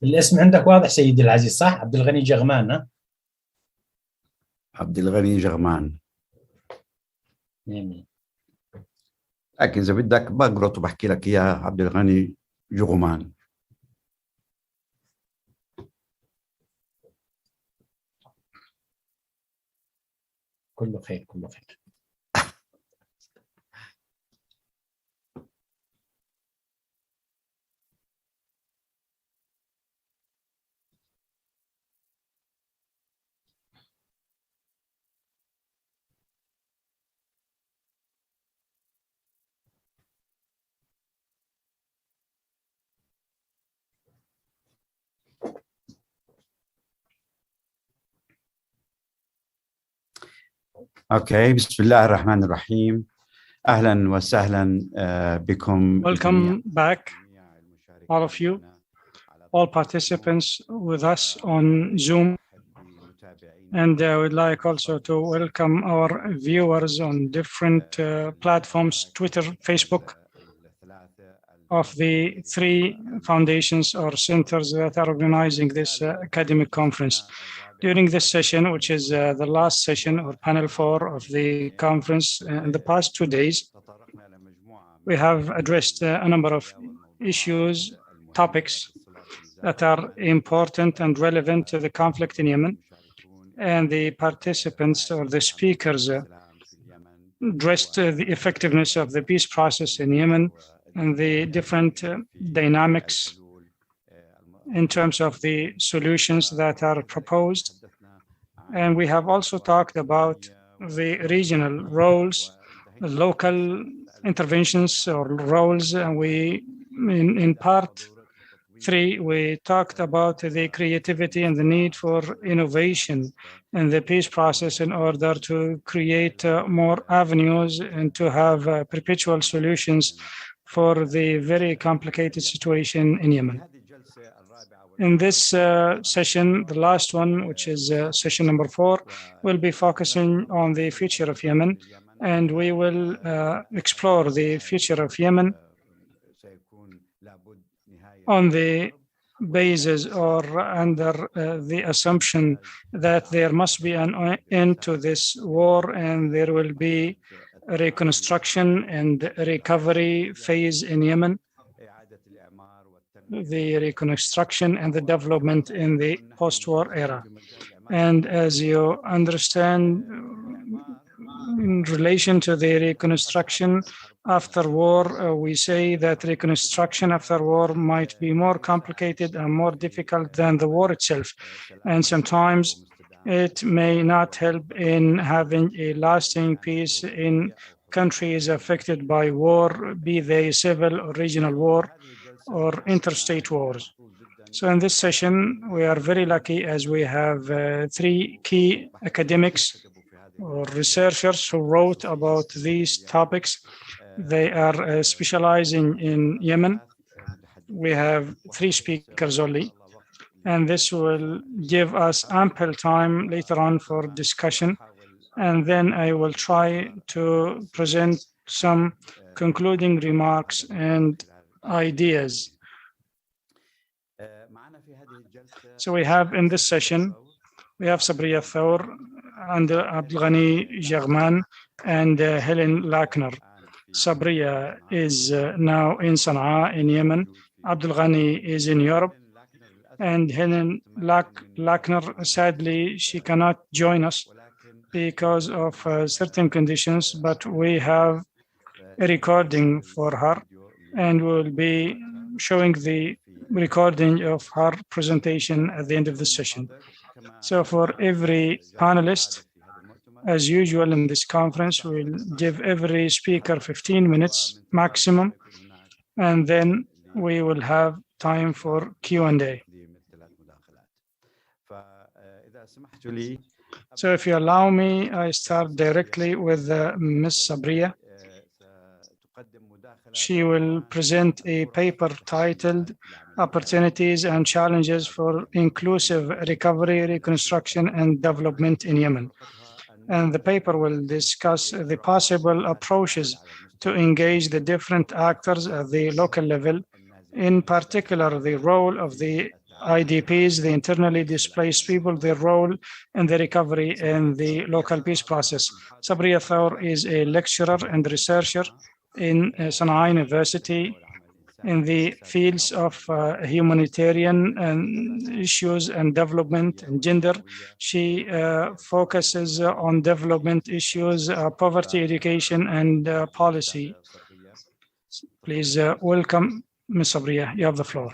الاسم عندك واضح سيدي العزيز صح؟ عبد الغني جغمان ها؟ عبد الغني جغمان. يمين. لكن إذا بدك بقرط وبحكي لك إياها عبد الغني جغمان. كله خير كله خير. اوكي، بسم الله الرحمن الرحيم. اهلا وسهلا بكم. Welcome back, all of you, all participants with us on Zoom. And I would like also to welcome our viewers on different platforms, Twitter, Facebook, of the three foundations or centers that are organizing this academic conference. During this session, which is the last session or panel 4 of the conference in the past 2 days, we have addressed a number of issues, topics that are important and relevant to the conflict in Yemen. And the participants or the speakers addressed the effectiveness of the peace process in Yemen and the different dynamics in terms of the solutions that are proposed. And we have also talked about the regional roles, the local interventions or roles, and we, in part 3, we talked about the creativity and the need for innovation in the peace process in order to create more avenues and to have perpetual solutions for the very complicated situation in Yemen. In this session, the last one, which is session number 4, will be focusing on the future of Yemen, and we will explore the future of Yemen on the basis or under the assumption that there must be an end to this war and there will be a reconstruction and recovery phase in Yemen, the reconstruction and the development in the post-war era. And as you understand, in relation to the reconstruction after war, we say that reconstruction after war might be more complicated and more difficult than the war itself. And sometimes it may not help in having a lasting peace in countries affected by war, be they civil or regional war or interstate wars. So in this session, we are very lucky as we have 3 key academics or researchers who wrote about these topics. They are specializing in Yemen. We have 3 speakers only, and this will give us ample time later on for discussion. And then I will try to present some concluding remarks and ideas. So we have in this session, we have Sabria Al-Thawr and Abdulghani Jaghman and Helen Lachner. Sabria is now in Sana'a in Yemen. Abdulghani is in Europe. And Helen Lachner, sadly, she cannot join us because of certain conditions, but we have a recording for her and we'll be showing the recording of her presentation at the end of the session. So for every panelist, as usual in this conference, we'll give every speaker 15 minutes maximum, and then we will have time for Q&A. So if you allow me, I start directly with Ms. Sabria. She will present a paper titled Opportunities and Challenges for Inclusive Recovery, Reconstruction and Development in Yemen. And the paper will discuss the possible approaches to engage the different actors at the local level, in particular the role of the IDPs, the internally displaced people, their role in the recovery and the local peace process. Sabria Al-Thawr is a lecturer and researcher in Sana'a University in the fields of humanitarian issues and development and gender. She focuses on development issues, poverty, education, and policy. Please welcome Ms. Sabria. You have the floor.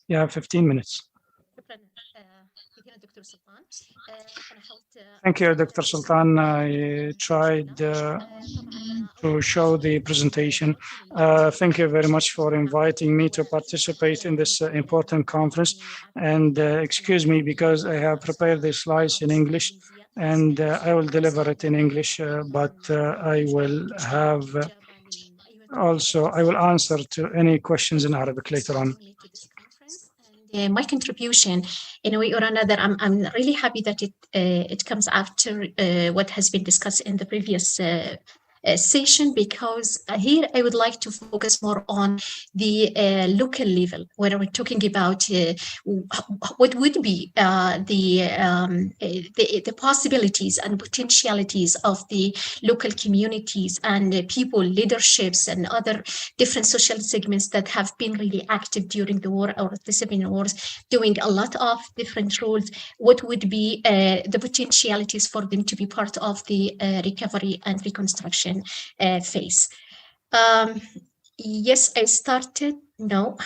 You have 15 minutes. Thank you, Dr. Sultan. I tried to show the presentation. Thank you very much for inviting me to participate in this important conference. And excuse me, because I have prepared the slides in English, and I will deliver it in English, but I will have I will answer to any questions in Arabic later on. My contribution, in a way or another, I'm really happy that it comes after what has been discussed in the previous session, because here I would like to focus more on the local level, where we're talking about what would be the possibilities and potentialities of the local communities and people, leaderships, and other different social segments that have been really active during the war or the 7 wars, doing a lot of different roles. What would be the potentialities for them to be part of the recovery and reconstruction phase? Yes, I started. No.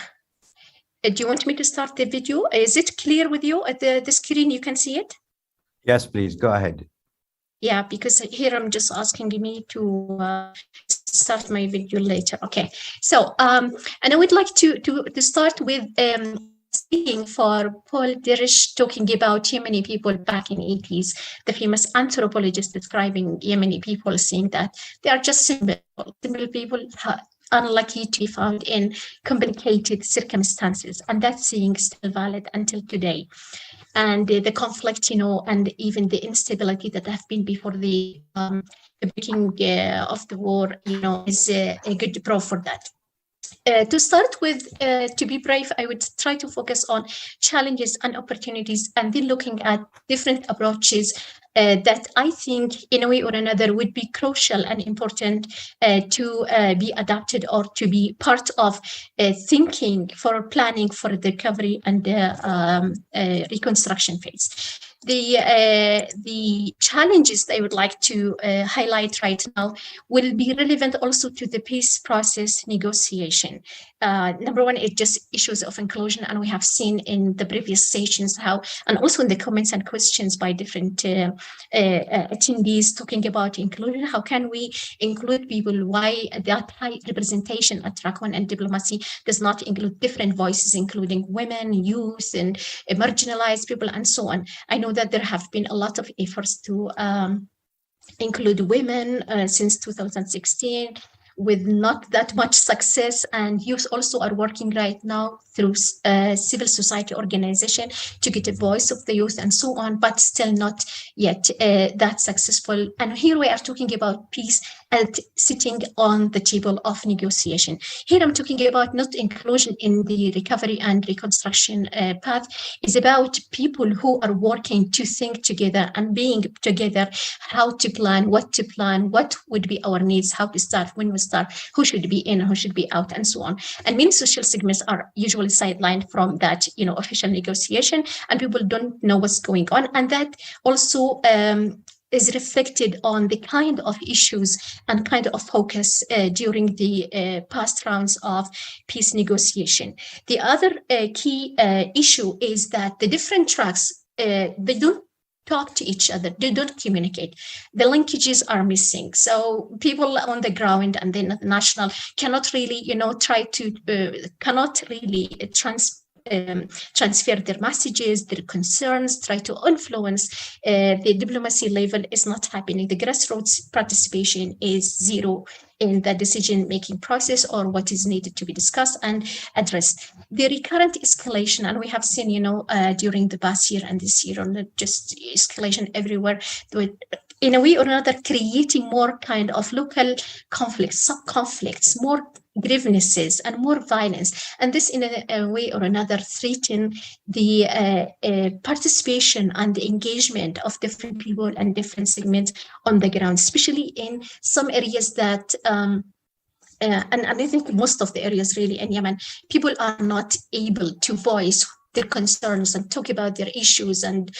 Do you want me to start the video? Is it clear with you at the screen? You can see it? Yes, please, go ahead. Yeah, because here I'm just asking me to start my video later. Okay, so and I would like to start with speaking for Paul Dirish, talking about Yemeni people back in the 80s, the famous anthropologist describing Yemeni people, saying that they are just simple people, unlucky to be found in complicated circumstances, and that saying is still valid until today. And the conflict, and even the instability that have been before the beginning of the war, is a good proof for that. To start with, to be brave, I would try to focus on challenges and opportunities, and then looking at different approaches that I think, in a way or another, would be crucial and important to be adapted or to be part of thinking for planning for the recovery and reconstruction phase. The challenges that I would like to highlight right now will be relevant also to the peace process negotiation. Number one, it's just issues of inclusion, and we have seen in the previous sessions how, and also in the comments and questions by different attendees talking about inclusion. How can we include people? Why that high representation at Jaghman and diplomacy does not include different voices, including women, youth, and marginalized people, and so on. I know that there have been a lot of efforts to include women since 2016, with not that much success, and youth also are working right now through civil society organization to get a voice of the youth and so on, but still not yet that successful. And here we are talking about peace and sitting on the table of negotiation. Here I'm talking about not inclusion in the recovery and reconstruction path. It's about people who are working to think together and being together, how to plan, what would be our needs, how to start, when we start, who should be in, who should be out, and so on. And many social segments are usually sidelined from that, official negotiation, and people don't know what's going on. And that also is reflected on the kind of issues and kind of focus during the past rounds of peace negotiation. The other key issue is that the different tracks, they don't talk to each other, they don't communicate. The linkages are missing. So people on the ground and then at the national cannot really, transfer their messages, their concerns, try to influence. The diplomacy level is not happening. The grassroots participation is zero in the decision-making process or what is needed to be discussed and addressed. The recurrent escalation, and we have seen, during the past year and this year, not just escalation everywhere, in a way or another, creating more kind of local conflicts, sub-conflicts, more grievances and more violence. And this in a way or another threaten the participation and the engagement of different people and different segments on the ground, especially in some areas that and I think most of the areas really in Yemen, people are not able to voice their concerns and talk about their issues and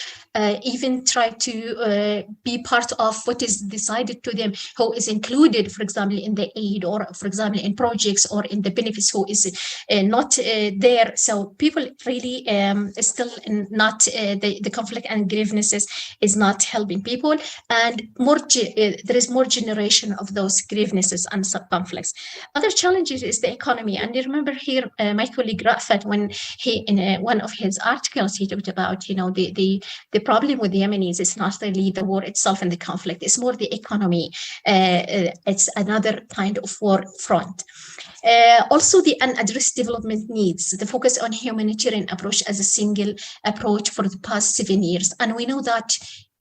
even try to be part of what is decided to them, who is included, for example, in the aid or, for example, in projects or in the benefits, who is not there. So people really still not, the conflict and grievances is not helping people. And more there is more generation of those grievances and sub-conflicts. Other challenges is the economy. And you remember here, my colleague Rafat, when he, in one of his articles, he talked about, the problem with the Yemenis is not really the war itself and the conflict, it's more the economy. It's another kind of war front. Also the unaddressed development needs, the focus on humanitarian approach as a single approach for the past 7 years. And we know that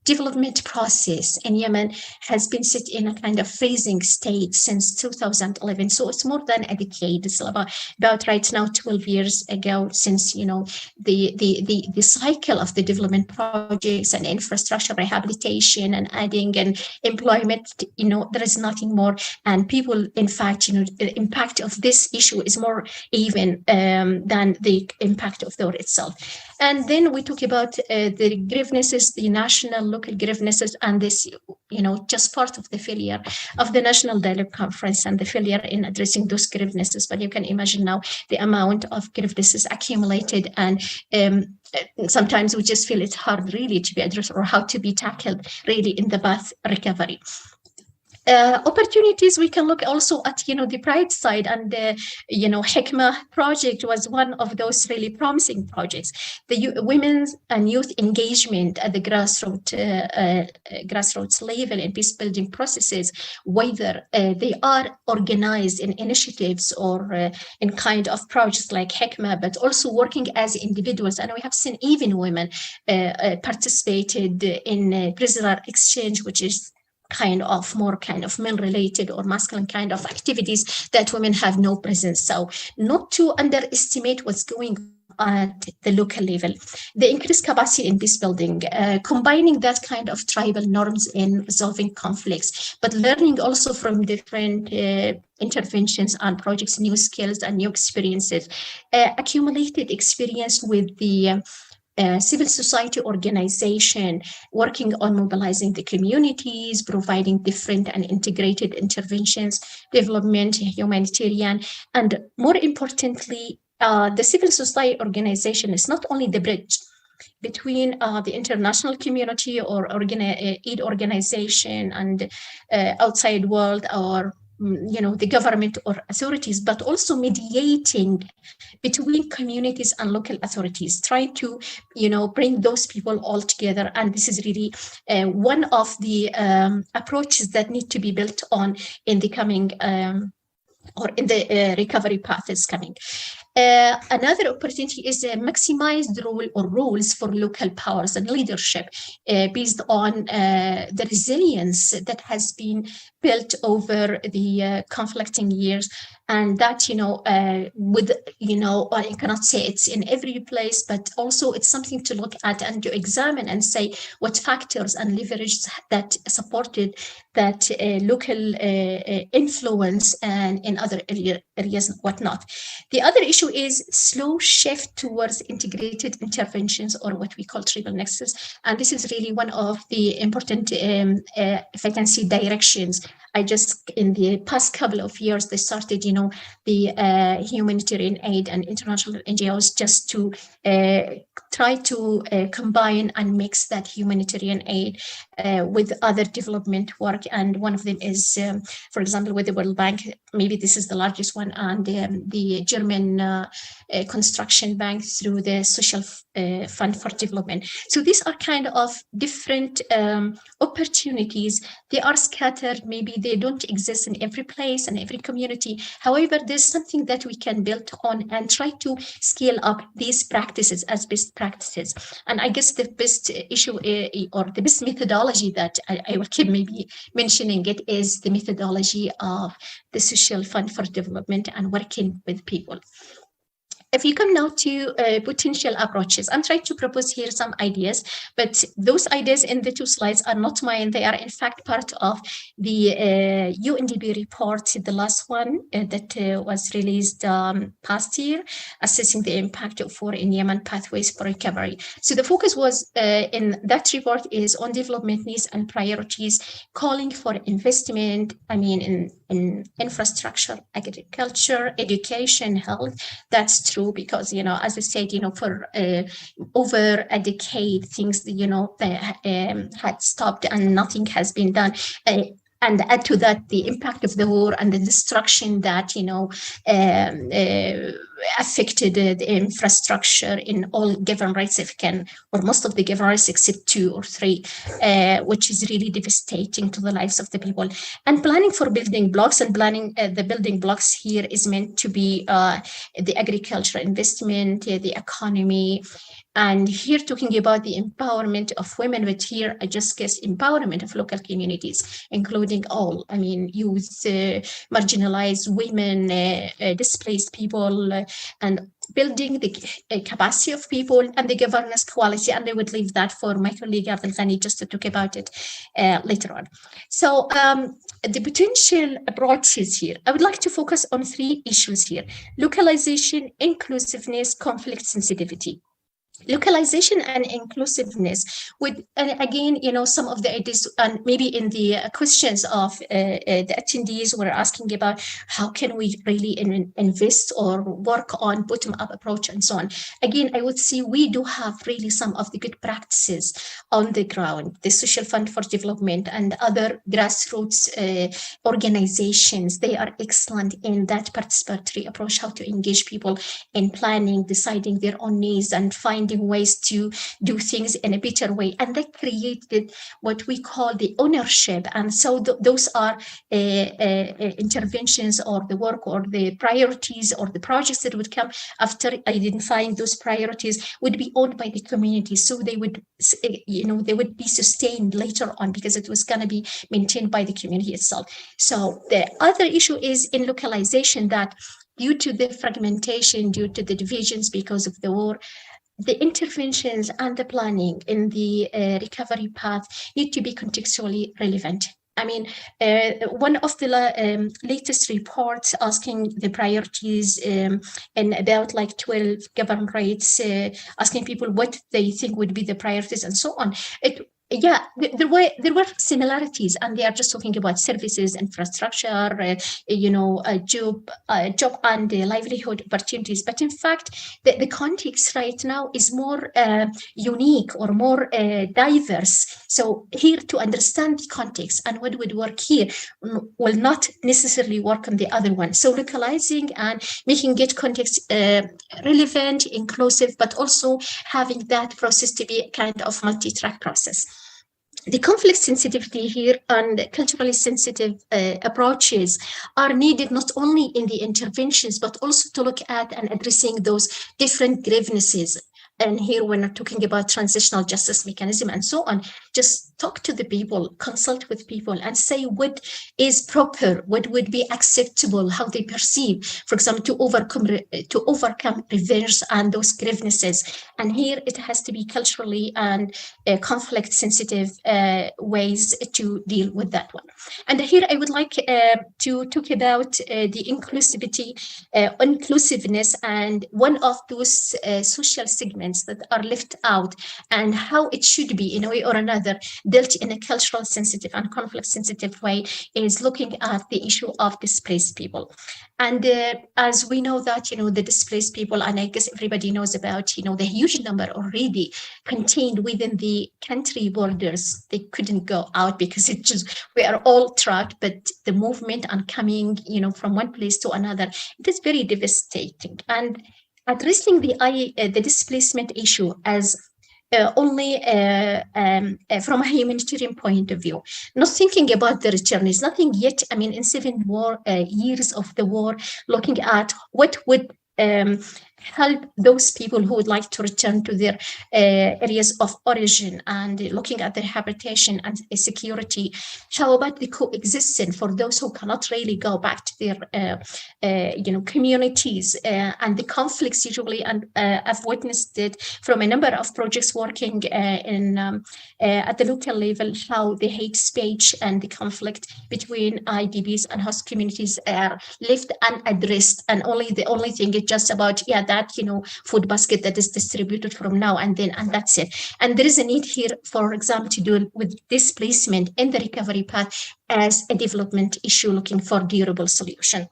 development process in Yemen has been set in a kind of freezing state since 2011. So it's more than a decade. It's about right now 12 years ago since, the cycle of the development projects and infrastructure rehabilitation and adding and employment, there is nothing more. And people, in fact, the impact of this issue is more even than the impact of the war itself. And then we talk about the grievances, the national, local grievances, and this, just part of the failure of the National Dialogue Conference and the failure in addressing those grievances. But you can imagine now the amount of grievances accumulated, and sometimes we just feel it's hard really to be addressed or how to be tackled really in the path recovery. Opportunities, we can look also at, the bright side, and the, HIKMA project was one of those really promising projects. The women's and youth engagement at the grassroots level in peace building processes, whether they are organized in initiatives or in kind of projects like HIKMA, but also working as individuals. And we have seen even women participated in prisoner exchange, which is more men-related or masculine kind of activities that women have no presence. So not to underestimate what's going on at the local level. The increased capacity in peace building, combining that kind of tribal norms in resolving conflicts, but learning also from different interventions and projects, new skills and new experiences, accumulated experience with the civil society organization, working on mobilizing the communities, providing different and integrated interventions, development, humanitarian, and more importantly, the civil society organization is not only the bridge between the international community or aid organization and outside world, or the government or authorities, but also mediating between communities and local authorities, trying to, bring those people all together. And this is really one of the approaches that need to be built on in the coming or in the recovery path is coming. Another opportunity is a maximized role or roles for local powers and leadership based on the resilience that has been built over the conflicting years. And that, with, I cannot say it's in every place, but also it's something to look at and to examine and say what factors and leverages that supported that local influence and in other areas and whatnot. The other issue is slow shift towards integrated interventions, or what we call triple nexus. And this is really one of the important, if I can see, directions. I just, in the past couple of years, they started, the humanitarian aid and international NGOs just to try to combine and mix that humanitarian aid with other development work. And one of them is, for example, with the World Bank, maybe this is the largest one, and the German construction bank through the Social Fund for Development. So these are kind of different opportunities. They are scattered, maybe they don't exist in every place and every community. However, there's something that we can build on and try to scale up these practices as best practices. And I guess the best issue or the best methodology that I will keep maybe mentioning it is the methodology of the Social Fund for Development and working with people. If you come now to potential approaches, I'm trying to propose here some ideas, but those ideas in the two slides are not mine. They are in fact part of the UNDP report, the last one that was released past year, assessing the impact of war in Yemen, pathways for recovery. So the focus was in that report is on development needs and priorities, calling for investment, in infrastructure, agriculture, education, health. That's true because, as I said, for over a decade, things, had stopped and nothing has been done. And add to that the impact of the war and the destruction that, affected the infrastructure in all given rights, or most of the given rights except 2 or 3, which is really devastating to the lives of the people. And planning for building blocks, and planning the building blocks here is meant to be the agricultural investment, the economy. And here talking about the empowerment of women, but here I just guess empowerment of local communities, including all, youth, marginalized women, displaced people, and building the capacity of people and the governance quality. And I would leave that for my colleague Abdulghani just to talk about it later on. So the potential approaches here, I would like to focus on 3 issues here: localization, inclusiveness, conflict sensitivity. Localization and inclusiveness would, again, some of the ideas, and maybe in the questions of the attendees were asking about how can we really invest or work on bottom-up approach and so on. Again, I would say we do have really some of the good practices on the ground. The Social Fund for Development and other grassroots organizations, they are excellent in that participatory approach, how to engage people in planning, deciding their own needs, and finding ways to do things in a better way. And that created what we call the ownership. And so those are interventions or the work or the priorities or the projects that would come after identifying those priorities would be owned by the community. So they would, they would be sustained later on because it was going to be maintained by the community itself. So the other issue is in localization that due to the fragmentation, due to the divisions because of the war, the interventions and the planning in the recovery path need to be contextually relevant. One of the latest reports asking the priorities in about 12 government rights, asking people what they think would be the priorities and so on. There were similarities, and they are just talking about services, infrastructure, job and livelihood opportunities. But in fact, the context right now is more unique or more diverse. So here to understand the context and what would work here will not necessarily work on the other one. So localizing and making it context relevant, inclusive, but also having that process to be a kind of multi-track process. The conflict sensitivity here and culturally sensitive approaches are needed not only in the interventions, but also to look at and addressing those different grievances. And here we're not talking about transitional justice mechanism and so on. Just talk to the people, consult with people, and say what is proper, what would be acceptable, how they perceive, for example, to overcome revenge and those grievances. And here it has to be culturally and conflict sensitive ways to deal with that one. And here I would like to talk about the inclusiveness, and one of those social segments that are left out, and how it should be in a way or another dealt in a cultural sensitive and conflict sensitive way is looking at the issue of displaced people. And as we know that, the displaced people, and I guess everybody knows about, the huge number already contained within the country borders. They couldn't go out because we are all trapped, but the movement and coming, from one place to another, it is very devastating. And addressing the displacement issue as only from a humanitarian point of view, not thinking about the return. Is nothing yet. I mean, in 7 years of the war, looking at what would help those people who would like to return to their areas of origin, and looking at their habitation and security. How about the coexistence for those who cannot really go back to their communities, and the conflicts usually, and I've witnessed it from a number of projects working at the local level, how the hate speech and the conflict between IDPs and host communities are left unaddressed, and the only thing is just about that food basket that is distributed from now and then, and that's it. And there is a need here, for example, to deal with displacement in the recovery path as a development issue, looking for durable solution.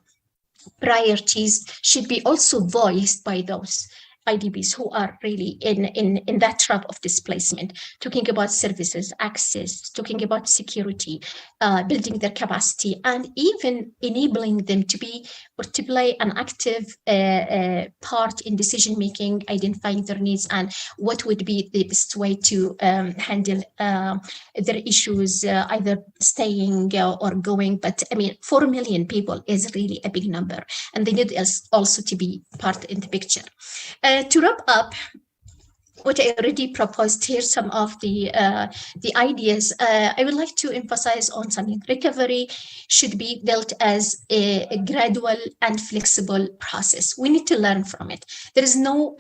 Priorities should be also voiced by those IDPs who are really in that trap of displacement, talking about services, access, talking about security, building their capacity, and even enabling them to be or to play an active part in decision making, identifying their needs and what would be the best way to handle their issues, either staying or going. But I mean, 4 million people is really a big number, and they need also to be part in the picture. To wrap up, what I already proposed here, some of the ideas, I would like to emphasize on something. Recovery should be built as a gradual and flexible process. We need to learn from it. There is no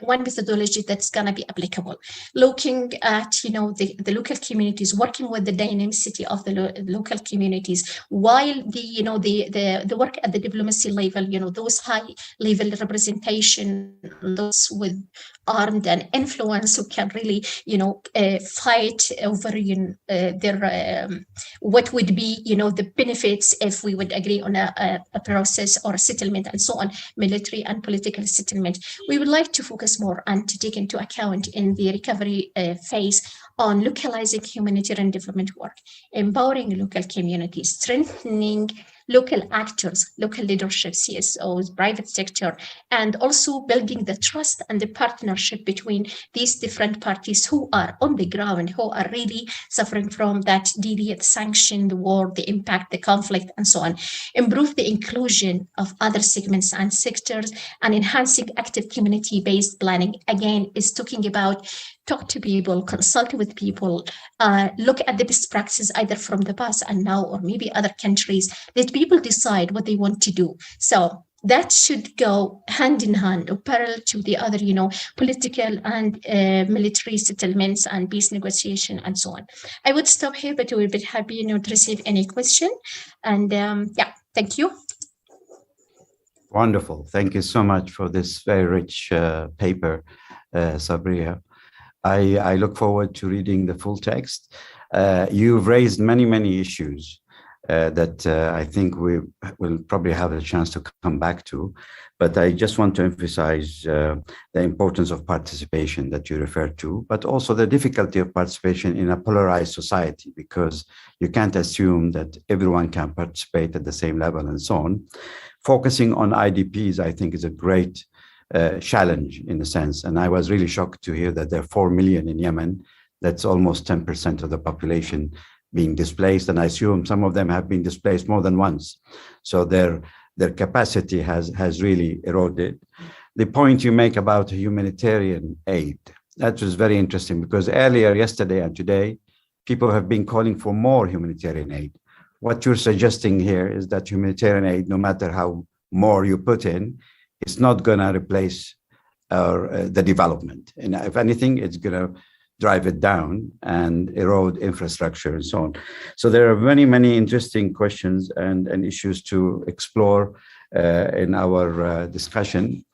one methodology that's going to be applicable. Looking at the local communities, working with the dynamicity of the local communities, while the work at the diplomacy level, those high level representation, those with armed and influence who can really fight over their what would be the benefits if we would agree on a process or a settlement and so on, military and political settlement. We would like to focus more and to take into account in the recovery phase on localizing humanitarian development work, empowering local communities, strengthening local actors, local leadership, CSOs, private sector, and also building the trust and the partnership between these different parties who are on the ground, who are really suffering from that DD, the sanction, the war, the impact, the conflict, and so on. Improve the inclusion of other segments and sectors, and enhancing active community-based planning. Again, is talking about talk to people, consult with people, look at the best practices either from the past and now, or maybe other countries. Let people decide what they want to do. So that should go hand in hand or parallel to the other, political and military settlements and peace negotiation and so on. I would stop here, but we will be happy, to receive any question. And thank you. Wonderful. Thank you so much for this very rich paper, Sabria. I look forward to reading the full text. You've raised many, many issues that I think we will probably have a chance to come back to. But I just want to emphasize the importance of participation that you referred to, but also the difficulty of participation in a polarized society, because you can't assume that everyone can participate at the same level and so on. Focusing on IDPs, I think, is a great challenge in a sense. And I was really shocked to hear that there are 4 million in Yemen. That's almost 10% of the population being displaced. And I assume some of them have been displaced more than once. So their capacity has really eroded. The point you make about humanitarian aid, that was very interesting, because earlier yesterday and today, people have been calling for more humanitarian aid. What you're suggesting here is that humanitarian aid, no matter how more you put in, it's not going to replace the development. And if anything, it's going to drive it down and erode infrastructure and so on. So there are many, many interesting questions and issues to explore in our discussion.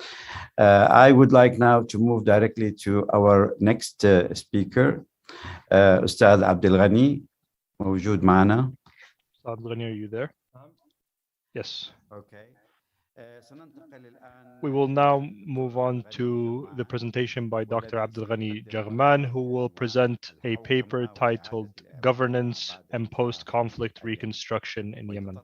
I would like now to move directly to our next speaker, Ustad Abdulghani. موجود معنا. Abdulghani, are you there? Yes. Okay. We will now move on to the presentation by Dr. Abdulghani Jaghman, who will present a paper titled Governance and Post-Conflict Reconstruction in Yemen.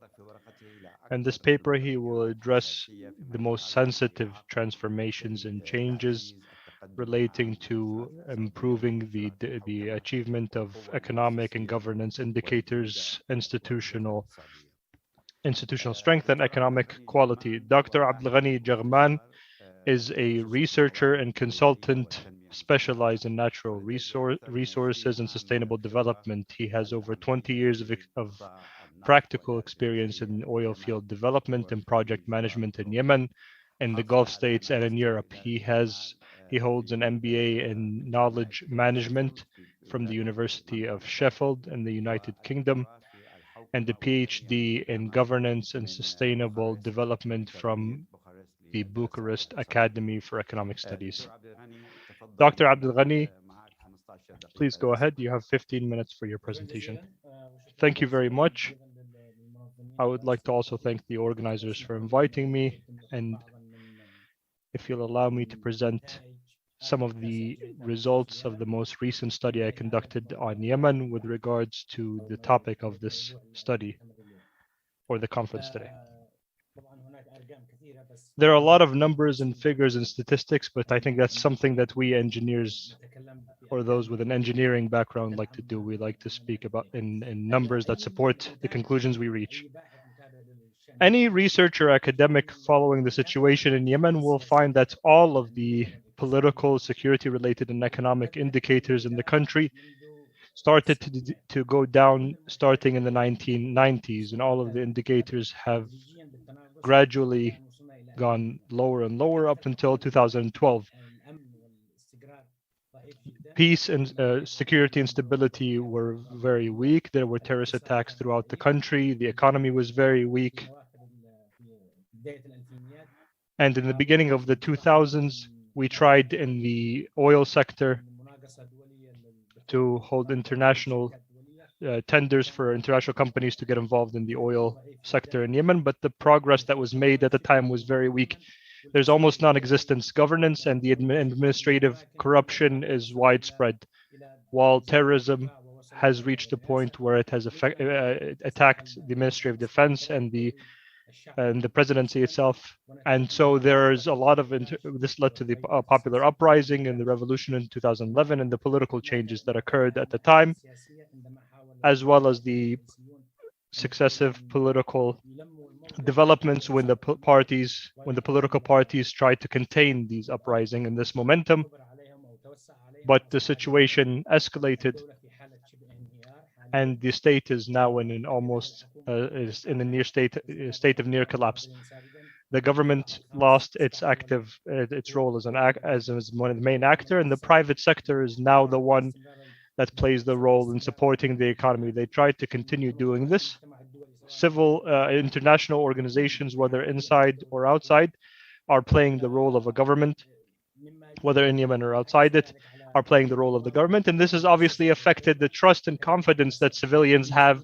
And this paper, he will address the most sensitive transformations and changes relating to improving the achievement of economic and governance indicators, institutional strength, and economic quality. Dr. Abdulghani Jaghman is a researcher and consultant specialized in natural resources and sustainable development. He has over 20 years of practical experience in oil field development and project management in Yemen, in the Gulf states, and in Europe. He holds an MBA in knowledge management from the University of Sheffield in the United Kingdom, and a PhD in governance and sustainable development from the Bucharest Academy for Economic Studies. Dr. Abdulghani, please go ahead. You have 15 minutes for your presentation. Thank you very much. I would like to also thank the organizers for inviting me, and if you'll allow me to present some of the results of the most recent study I conducted on Yemen with regards to the topic of this study or the conference today. There are a lot of numbers and figures and statistics, but I think that's something that we engineers or those with an engineering background like to do. We like to speak about in numbers that support the conclusions we reach. Any researcher or academic following the situation in Yemen will find that all of the political, security-related, and economic indicators in the country started to go down starting in the 1990s, and all of the indicators have gradually gone lower and lower up until 2012. Peace and security and stability were very weak. There were terrorist attacks throughout the country. The economy was very weak. And in the beginning of the 2000s, we tried in the oil sector to hold international tenders for international companies to get involved in the oil sector in Yemen, but the progress that was made at the time was very weak. There's almost non-existent governance, and the administrative corruption is widespread, while terrorism has reached a point where it has attacked the Ministry of Defense and the presidency itself. And so there's a lot of this led to the popular uprising and the revolution in 2011 and the political changes that occurred at the time, as well as the successive political developments when the political parties tried to contain these uprising and this momentum. But the situation escalated, and the state is now in an almost is in a near state of near collapse. The government lost its role as one of the main actor, and the private sector is now the one that plays the role in supporting the economy. They tried to continue doing this. Civil international organizations, whether inside or outside, are playing the role of a government, whether in Yemen or outside it, are playing the role of the government. And this has obviously affected the trust and confidence that civilians have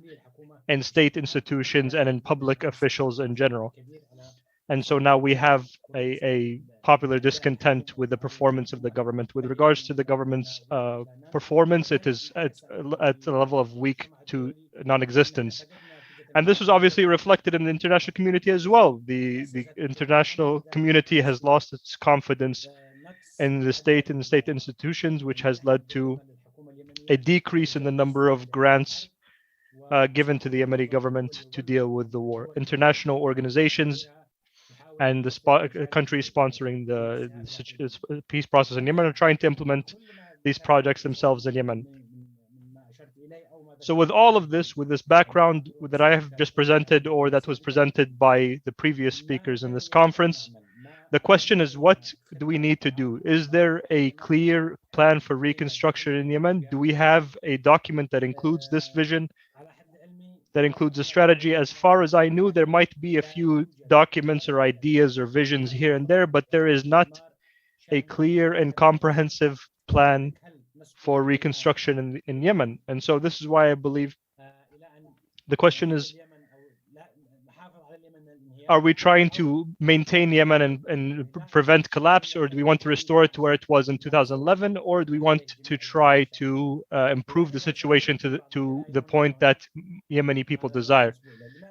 in state institutions and in public officials in general. And so now we have a popular discontent with the performance of the government. With regards to the government's performance, it is at a level of weak to non-existence. And this was obviously reflected in the international community as well. The international community has lost its confidence in the state and the state institutions, which has led to a decrease in the number of grants given to the Yemeni government to deal with the war. International organizations and the countries sponsoring the peace process in Yemen are trying to implement these projects themselves in Yemen. So with all of this, with this background that I have just presented or that was presented by the previous speakers in this conference, the question is, what do we need to do? Is there a clear plan for reconstruction in Yemen? Do we have a document that includes this vision, that includes a strategy? As far as I knew, there might be a few documents or ideas or visions here and there, but there is not a clear and comprehensive plan for reconstruction in Yemen. And so this is why I believe the question is, are we trying to maintain Yemen and prevent collapse, or do we want to restore it to where it was in 2011, or do we want to try to improve the situation to the point that Yemeni people desire?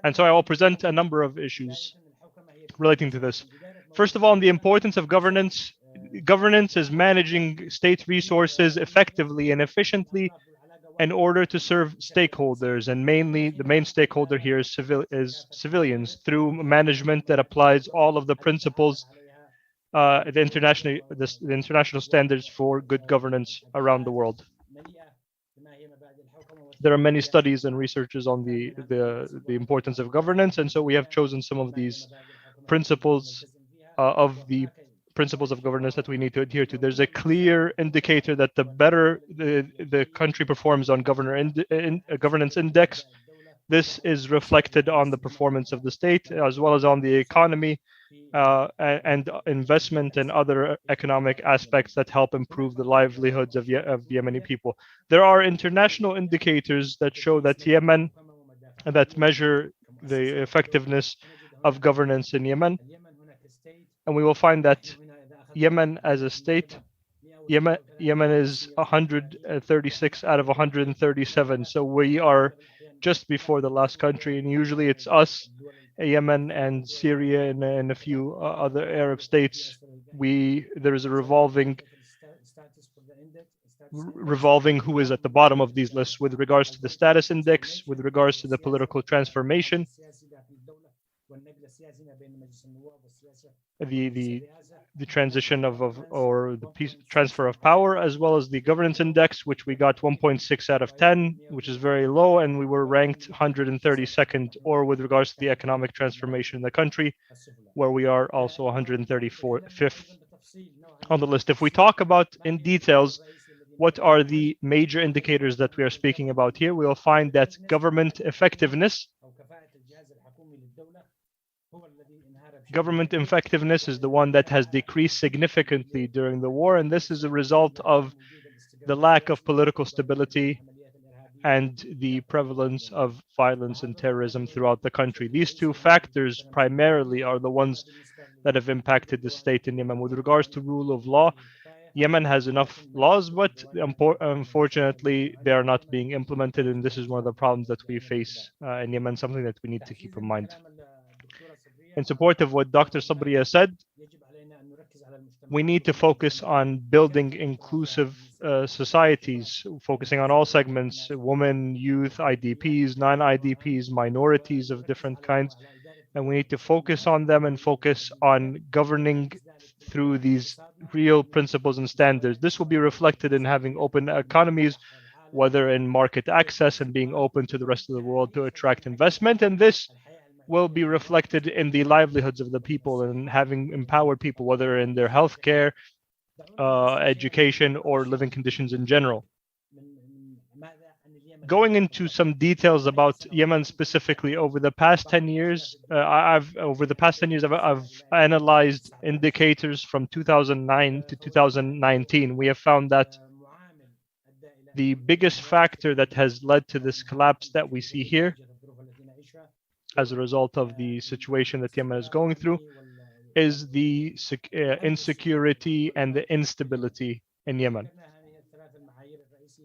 And so I will present a number of issues relating to this. First of all, on the importance of governance, governance is managing state resources effectively and efficiently in order to serve stakeholders, and mainly the main stakeholder here is civilians, through management that applies all of the principles, the international standards for good governance around the world. There are many studies and researches on the importance of governance, and so we have chosen some of these principles of governance that we need to adhere to. There's a clear indicator that the better the country performs on governance index, this is reflected on the performance of the state as well as on the economy and investment and other economic aspects that help improve the livelihoods of Yemeni people. There are international indicators that show that Yemen, that measure the effectiveness of governance in Yemen. And we will find that Yemen as a state, Yemen is 136 out of 137. So we are just before the last country, and usually it's us, Yemen and Syria and a few other Arab states. There is a revolving who is at the bottom of these lists with regards to the status index, with regards to the political transformation, the transition or the transfer of power, as well as the governance index, which we got 1.6 out of 10, which is very low, and we were ranked 132nd, or with regards to the economic transformation in the country, where we are also 135th on the list. If we talk about in details, what are the major indicators that we are speaking about here, we will find that government effectiveness is the one that has decreased significantly during the war, and this is a result of the lack of political stability and the prevalence of violence and terrorism throughout the country. These two factors primarily are the ones that have impacted the state in Yemen. With regards to rule of law, Yemen has enough laws, but unfortunately, they are not being implemented, and this is one of the problems that we face in Yemen, something that we need to keep in mind. In support of what Dr. Sabria said, we need to focus on building inclusive societies, focusing on all segments, women, youth, IDPs, non-IDPs, minorities of different kinds, and we need to focus on them and focus on governing through these real principles and standards. This will be reflected in having open economies, whether in market access and being open to the rest of the world to attract investment, and this will be reflected in the livelihoods of the people and having empowered people, whether in their healthcare, education, or living conditions in general. Going into some details about Yemen specifically, over the past 10 years, I've analyzed indicators from 2009 to 2019. We have found that the biggest factor that has led to this collapse that we see here, as a result of the situation that Yemen is going through, is the insecurity and the instability in Yemen.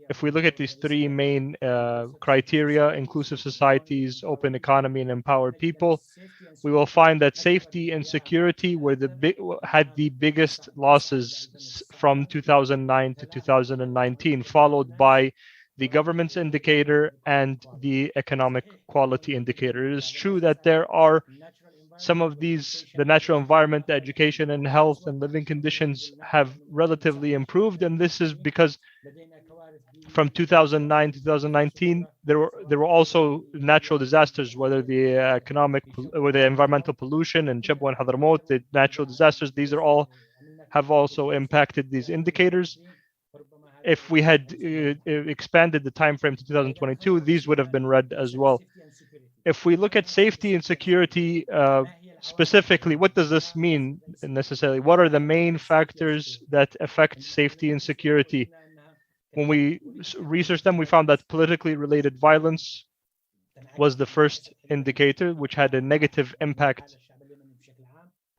If we look at these three main criteria, inclusive societies, open economy, and empowered people, we will find that safety and security had the biggest losses from 2009 to 2019, followed by the government's indicator and the economic quality indicator. It is true that there are some of these, the natural environment, the education and health and living conditions have relatively improved, and this is because from 2009 to 2019, there were also natural disasters, whether the environmental pollution and Jaghman, Hadramaut, the natural disasters, these have also impacted these indicators. If we had expanded the time frame to 2022, these would have been red as well. If we look at safety and security specifically, what does this mean necessarily? What are the main factors that affect safety and security? When we researched them, we found that politically related violence was the first indicator, which had a negative impact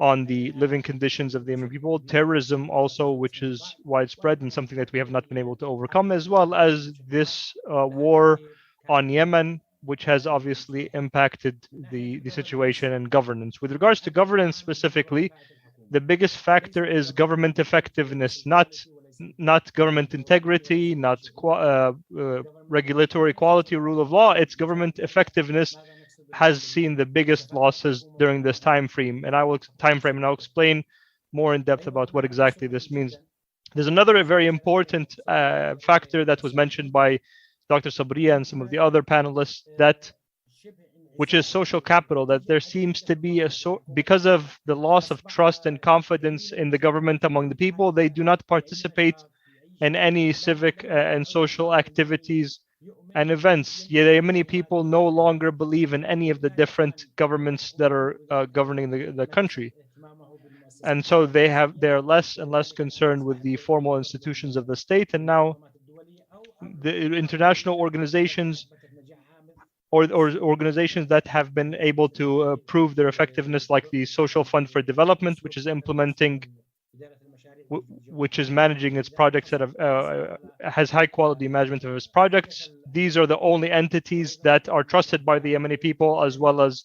on the living conditions of the Yemen people. Terrorism also, which is widespread and something that we have not been able to overcome, as well as this war on Yemen, which has obviously impacted the situation and governance. With regards to governance specifically, the biggest factor is government effectiveness, not government integrity, not regulatory quality, rule of law. It's government effectiveness has seen the biggest losses during this time frame, and I'll explain more in depth about what exactly this means. There's another very important factor that was mentioned by Dr. Sabria and some of the other panelists, which is social capital, that there seems to be because of the loss of trust and confidence in the government among the people, they do not participate in any civic and social activities and events. Yet many people no longer believe in any of the different governments that are governing the country. And so they're less and less concerned with the formal institutions of the state. And now the international organizations or organizations that have been able to prove their effectiveness, like the Social Fund for Development, which is managing its projects that has high quality management of its projects. These are the only entities that are trusted by the Yemeni people as well as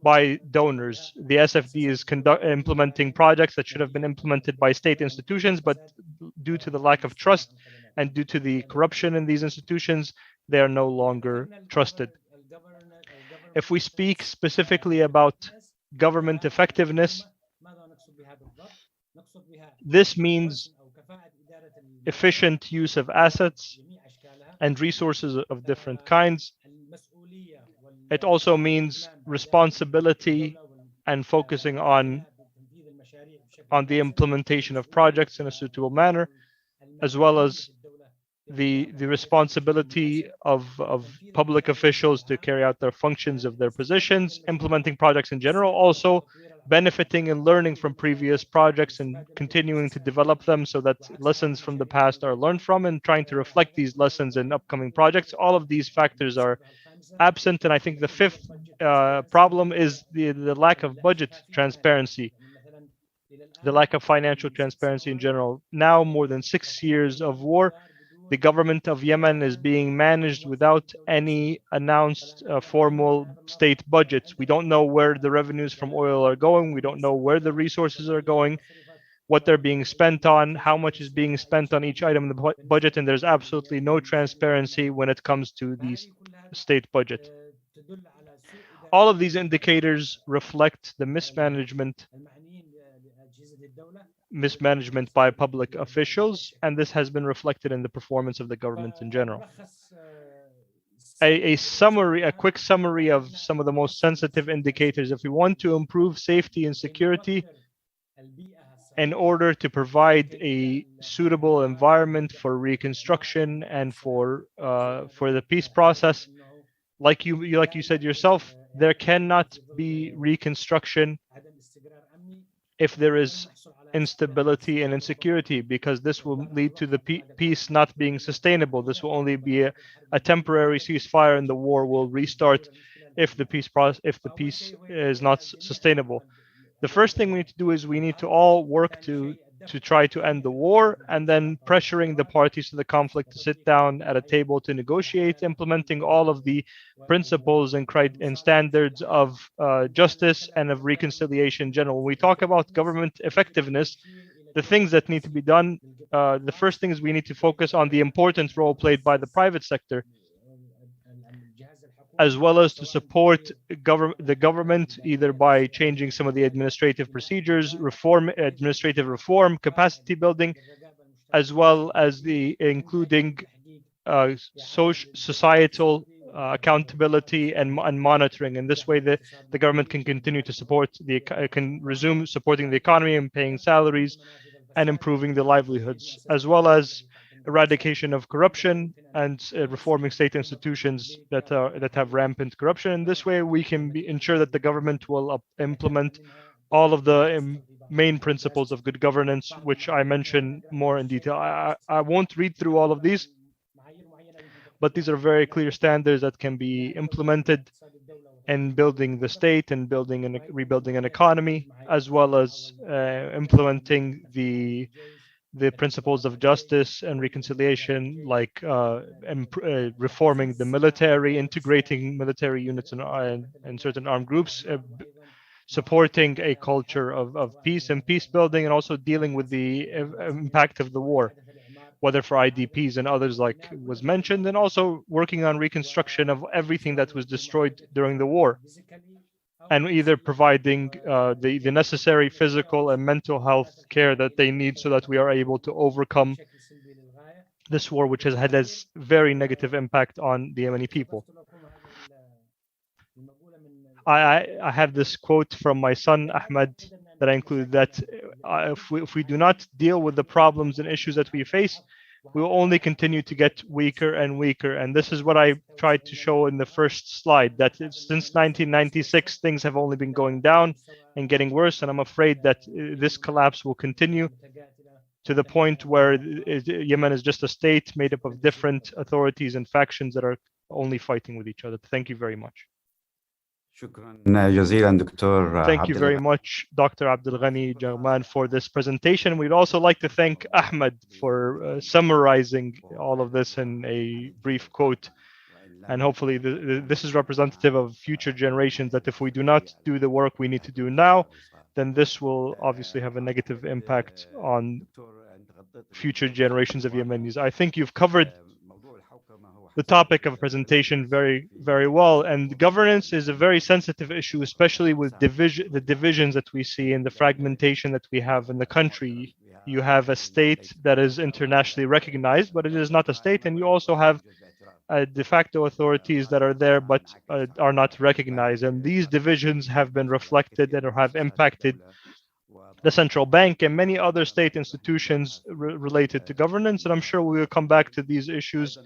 by donors. The SFD is implementing projects that should have been implemented by state institutions, but due to the lack of trust and due to the corruption in these institutions, they are no longer trusted. If we speak specifically about government effectiveness, this means efficient use of assets and resources of different kinds. It also means responsibility and focusing on the implementation of projects in a suitable manner, as well as the responsibility of public officials to carry out their functions of their positions, implementing projects in general, also benefiting and learning from previous projects and continuing to develop them so that lessons from the past are learned from, and trying to reflect these lessons in upcoming projects. All of these factors are absent. And I think the fifth problem is the lack of budget transparency, the lack of financial transparency in general. Now, more than 6 years of war, the government of Yemen is being managed without any announced formal state budgets. We don't know where the revenues from oil are going. We don't know where the resources are going, what they're being spent on, how much is being spent on each item in the budget, and there's absolutely no transparency when it comes to the state budget. All of these indicators reflect the mismanagement by public officials, and this has been reflected in the performance of the government in general. A quick summary of some of the most sensitive indicators. If we want to improve safety and security in order to provide a suitable environment for reconstruction and for the peace process, like you said yourself, there cannot be reconstruction if there is instability and insecurity, because this will lead to the peace not being sustainable. This will only be a temporary ceasefire, and the war will restart if the peace is not sustainable. The first thing we need to do is we need to all work to try to end the war, and then pressuring the parties to the conflict to sit down at a table to negotiate, implementing all of the principles and standards of justice and of reconciliation in general. When we talk about government effectiveness, the things that need to be done, the first thing is we need to focus on the important role played by the private sector, as well as to support the government either by changing some of the administrative procedures, administrative reform, capacity building, as well as including societal accountability and monitoring. And this way, the government can continue to can resume supporting the economy and paying salaries and improving the livelihoods, as well as eradication of corruption and reforming state institutions that have rampant corruption. In this way, we can ensure that the government will implement all of the main principles of good governance, which I mentioned more in detail. I won't read through all of these, but these are very clear standards that can be implemented in building the state and rebuilding an economy, as well as implementing the principles of justice and reconciliation, like reforming the military, integrating military units and certain armed groups, supporting a culture of peace and peace building, and also dealing with the impact of the war, whether for IDPs and others like was mentioned, and also working on reconstruction of everything that was destroyed during the war, and either providing the necessary physical and mental health care that they need so that we are able to overcome this war, which has had this very negative impact on the Yemeni people. I have this quote from my son Ahmed that I included, that if we do not deal with the problems and issues that we face, we will only continue to get weaker and weaker. And this is what I tried to show in the first slide, that since 1996 things have only been going down and getting worse, and I'm afraid that this collapse will continue to the point where Yemen is just a state made up of different authorities and factions that are only fighting with each other. Thank you very much. Thank you very much, Dr. Abdulghani Jaghman, for this presentation. We'd also like to thank Ahmed for summarizing all of this in a brief quote. And hopefully this is representative of future generations, that if we do not do the work we need to do now, then this will obviously have a negative impact on future generations of Yemenis. I think you've covered the topic of presentation very, very well. And governance is a very sensitive issue, especially with the divisions that we see and the fragmentation that we have in the country. You have a state that is internationally recognized, but it is not a state. And you also have de facto authorities that are there, but are not recognized. And these divisions have been reflected and have impacted the central bank and many other state institutions related to governance. And I'm sure we will come back to these issues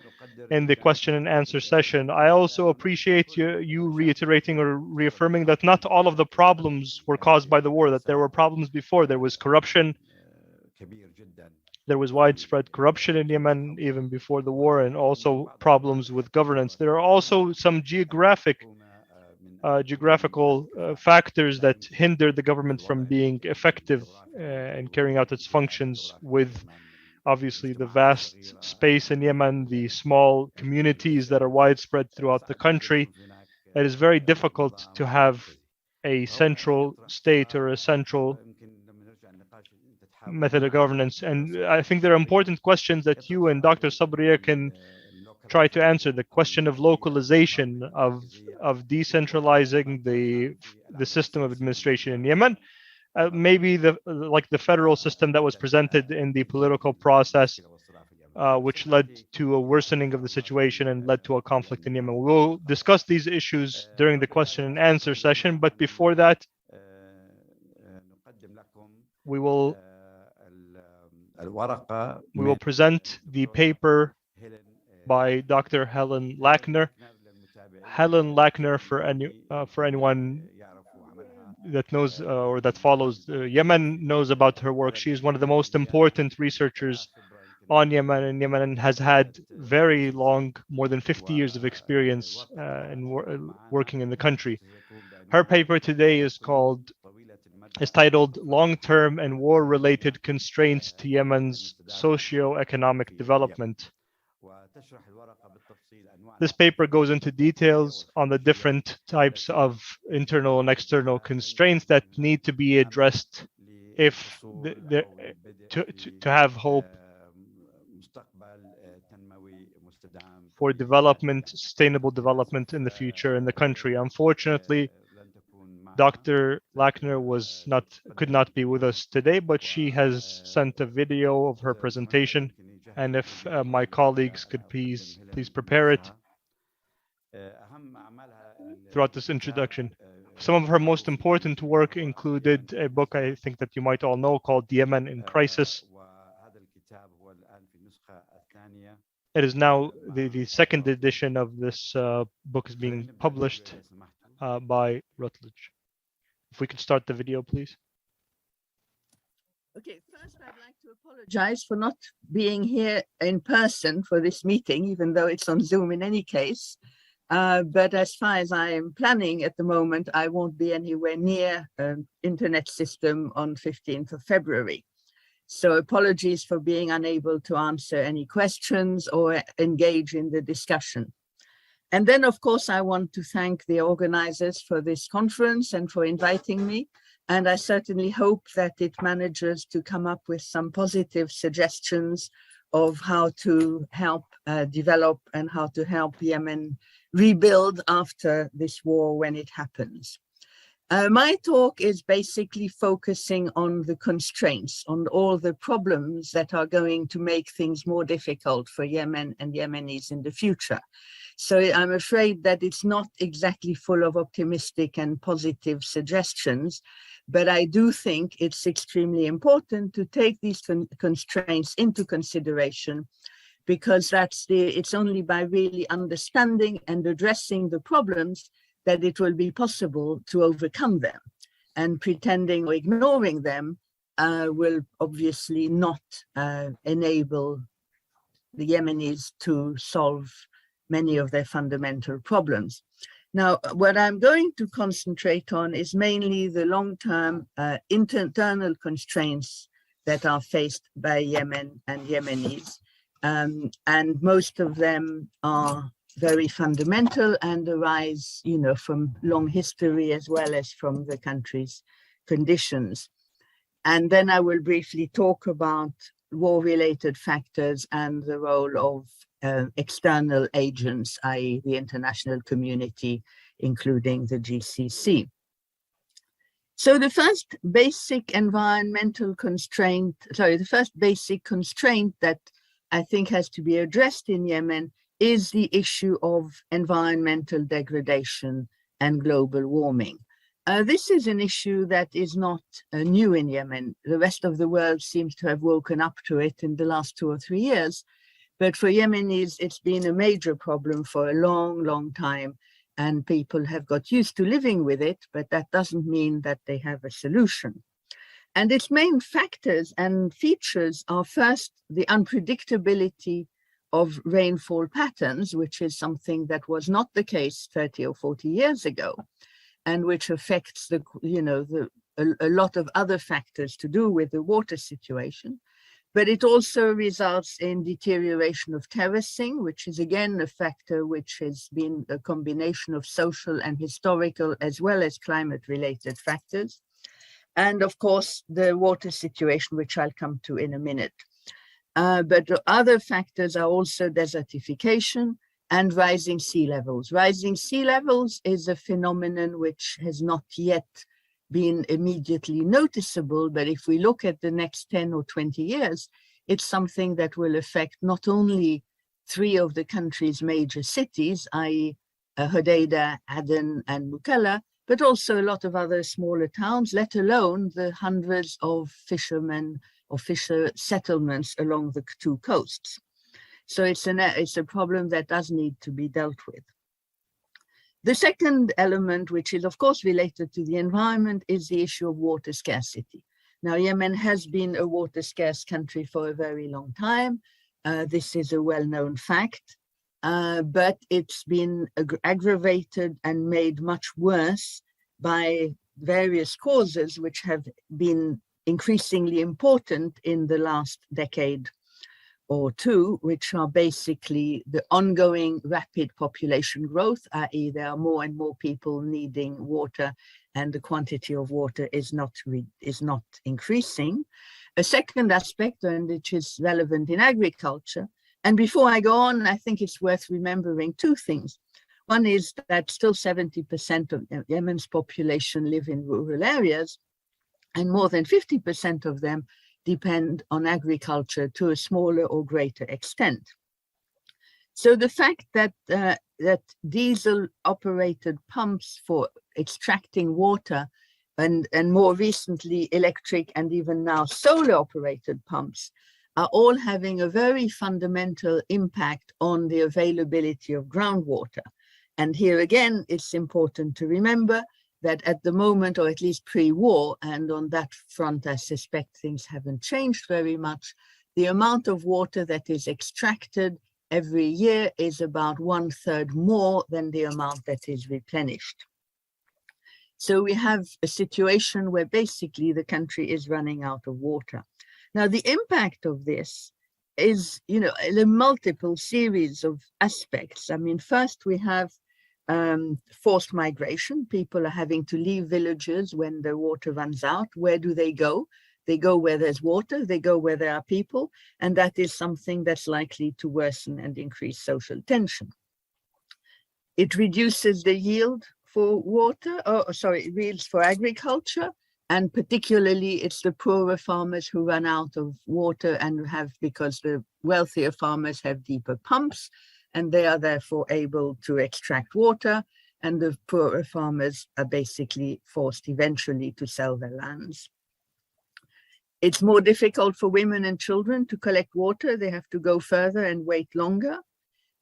in the question and answer session. I also appreciate you reiterating or reaffirming that not all of the problems were caused by the war, that there were problems before. There was corruption. There was widespread corruption in Yemen even before the war, and also problems with governance. There are also some geographical factors that hinder the government from being effective and carrying out its functions, with obviously the vast space in Yemen, the small communities that are widespread throughout the country. It is very difficult to have a central state or a central method of governance. And I think there are important questions that you and Dr. Sabria can try to answer. The question of localization, of decentralizing the system of administration in Yemen, maybe like the federal system that was presented in the political process, which led to a worsening of the situation and led to a conflict in Yemen. We'll discuss these issues during the question and answer session, but before that, we will present the paper by Dr. Helen Lachner. Helen Lachner, for anyone that knows or that follows Yemen, knows about her work. She is one of the most important researchers on Yemen, and Yemen has had very long, more than 50 years of experience in working in the country. Her paper today is titled Long-Term and War-Related Constraints to Yemen's Socio-economic Development. This paper goes into details on the different types of internal and external constraints that need to be addressed if to have hope for development, sustainable development in the future in the country. Unfortunately, Dr. Lackner could not be with us today, but she has sent a video of her presentation. And if my colleagues could please prepare it throughout this introduction. Some of her most important work included a book I think that you might all know called Yemen in Crisis. It is now the second edition of this book is being published by Routledge. If we could start the video, please. Okay, first I'd like to apologize for not being here in person for this meeting, even though it's on Zoom in any case. But as far as I am planning at the moment, I won't be anywhere near an internet system on 15th of February. So apologies for being unable to answer any questions or engage in the discussion. And then, of course, I want to thank the organizers for this conference and for inviting me. And I certainly hope that it manages to come up with some positive suggestions of how to help develop and how to help Yemen rebuild after this war when it happens. My talk is basically focusing on the constraints, on all the problems that are going to make things more difficult for Yemen and Yemenis in the future. So I'm afraid that it's not exactly full of optimistic and positive suggestions, but I do think it's extremely important to take these constraints into consideration, because it's only by really understanding and addressing the problems that it will be possible to overcome them. And pretending or ignoring them will obviously not enable the Yemenis to solve many of their fundamental problems. Now, what I'm going to concentrate on is mainly the long-term internal constraints that are faced by Yemen and Yemenis. And most of them are very fundamental and arise, from long history as well as from the country's conditions. And then I will briefly talk about war-related factors and the role of external agents, i.e. the international community, including the GCC. So the first basic constraint that I think has to be addressed in Yemen is the issue of environmental degradation and global warming. This is an issue that is not new in Yemen. The rest of the world seems to have woken up to it in the last 2 or 3 years. But for Yemenis, it's been a major problem for a long, long time. And people have got used to living with it, but that doesn't mean that they have a solution. And its main factors and features are first, the unpredictability of rainfall patterns, which is something that was not the case 30 or 40 years ago, and which affects a lot of other factors to do with the water situation. But it also results in deterioration of terracing, which is again a factor which has been a combination of social and historical as well as climate-related factors. And of course, the water situation, which I'll come to in a minute. But other factors are also desertification and rising sea levels. Rising sea levels is a phenomenon which has not yet been immediately noticeable, but if we look at the next 10 or 20 years, it's something that will affect not only 3 of the country's major cities, i.e. Hodeidah, Aden, and Mukalla, but also a lot of other smaller towns, let alone the hundreds of fishermen or fisher settlements along the 2 coasts. So it's a problem that does need to be dealt with. The second element, which is of course related to the environment, is the issue of water scarcity. Now, Yemen has been a water scarce country for a very long time. This is a well-known fact, but it's been aggravated and made much worse by various causes which have been increasingly important in the last decade or 2, which are basically the ongoing rapid population growth, i.e. there are more and more people needing water and the quantity of water is not increasing. A second aspect, and which is relevant in agriculture, and before I go on, I think it's worth remembering 2 things. One is that still 70% of Yemen's population live in rural areas, and more than 50% of them depend on agriculture to a smaller or greater extent. So the fact that diesel-operated pumps for extracting water and more recently electric and even now solar-operated pumps are all having a very fundamental impact on the availability of groundwater. And here again, it's important to remember that at the moment, or at least pre-war, and on that front, I suspect things haven't changed very much, the amount of water that is extracted every year is about 1/3 more than the amount that is replenished. So we have a situation where basically the country is running out of water. Now, the impact of this is, a multiple series of aspects. I mean, first we have forced migration. People are having to leave villages when the water runs out. Where do they go? They go where there's water, they go where there are people, and that is something that's likely to worsen and increase social tension. It reduces the yield for water, yields for agriculture, and particularly it's the poorer farmers who run out of water and because the wealthier farmers have deeper pumps, and they are therefore able to extract water, and the poorer farmers are basically forced eventually to sell their lands. It's more difficult for women and children to collect water. They have to go further and wait longer.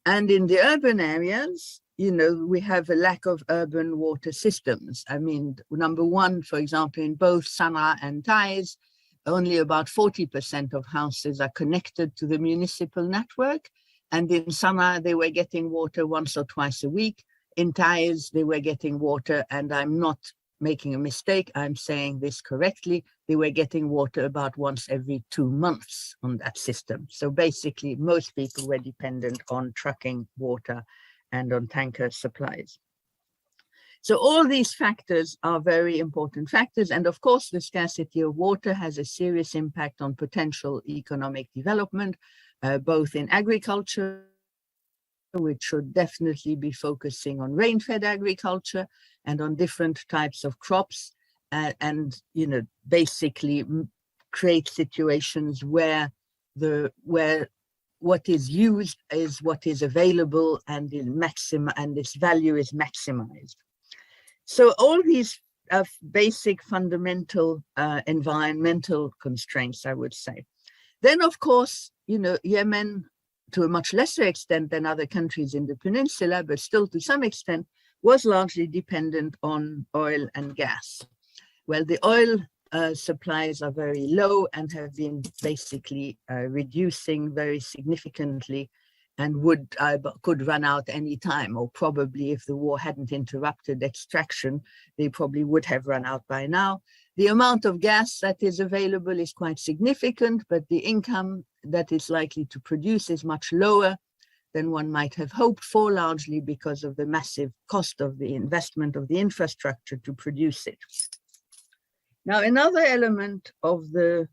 And in the urban areas, we have a lack of urban water systems. I mean, number one, for example, in both Sana'a and Taiz, only about 40% of houses are connected to the municipal network. And in Sana'a, they were getting water once or twice a week. In Taiz, they were getting water, and I'm not making a mistake, I'm saying this correctly, they were getting water about once every 2 months on that system. So basically, most people were dependent on trucking water and on tanker supplies. So all these factors are very important factors. And of course, the scarcity of water has a serious impact on potential economic development, both in agriculture, which should definitely be focusing on rain-fed agriculture and on different types of crops, and basically create situations where what is used is what is available, and its value is maximized. So all these basic fundamental environmental constraints, I would say. Then, of course, Yemen, to a much lesser extent than other countries in the peninsula, but still to some extent, was largely dependent on oil and gas. Well, the oil supplies are very low and have been basically reducing very significantly, and could run out any time, or probably if the war hadn't interrupted extraction, they probably would have run out by now. The amount of gas that is available is quite significant, but the income that is likely to produce is much lower than one might have hoped for, largely because of the massive cost of the investment of the infrastructure to produce it. Now, another element of the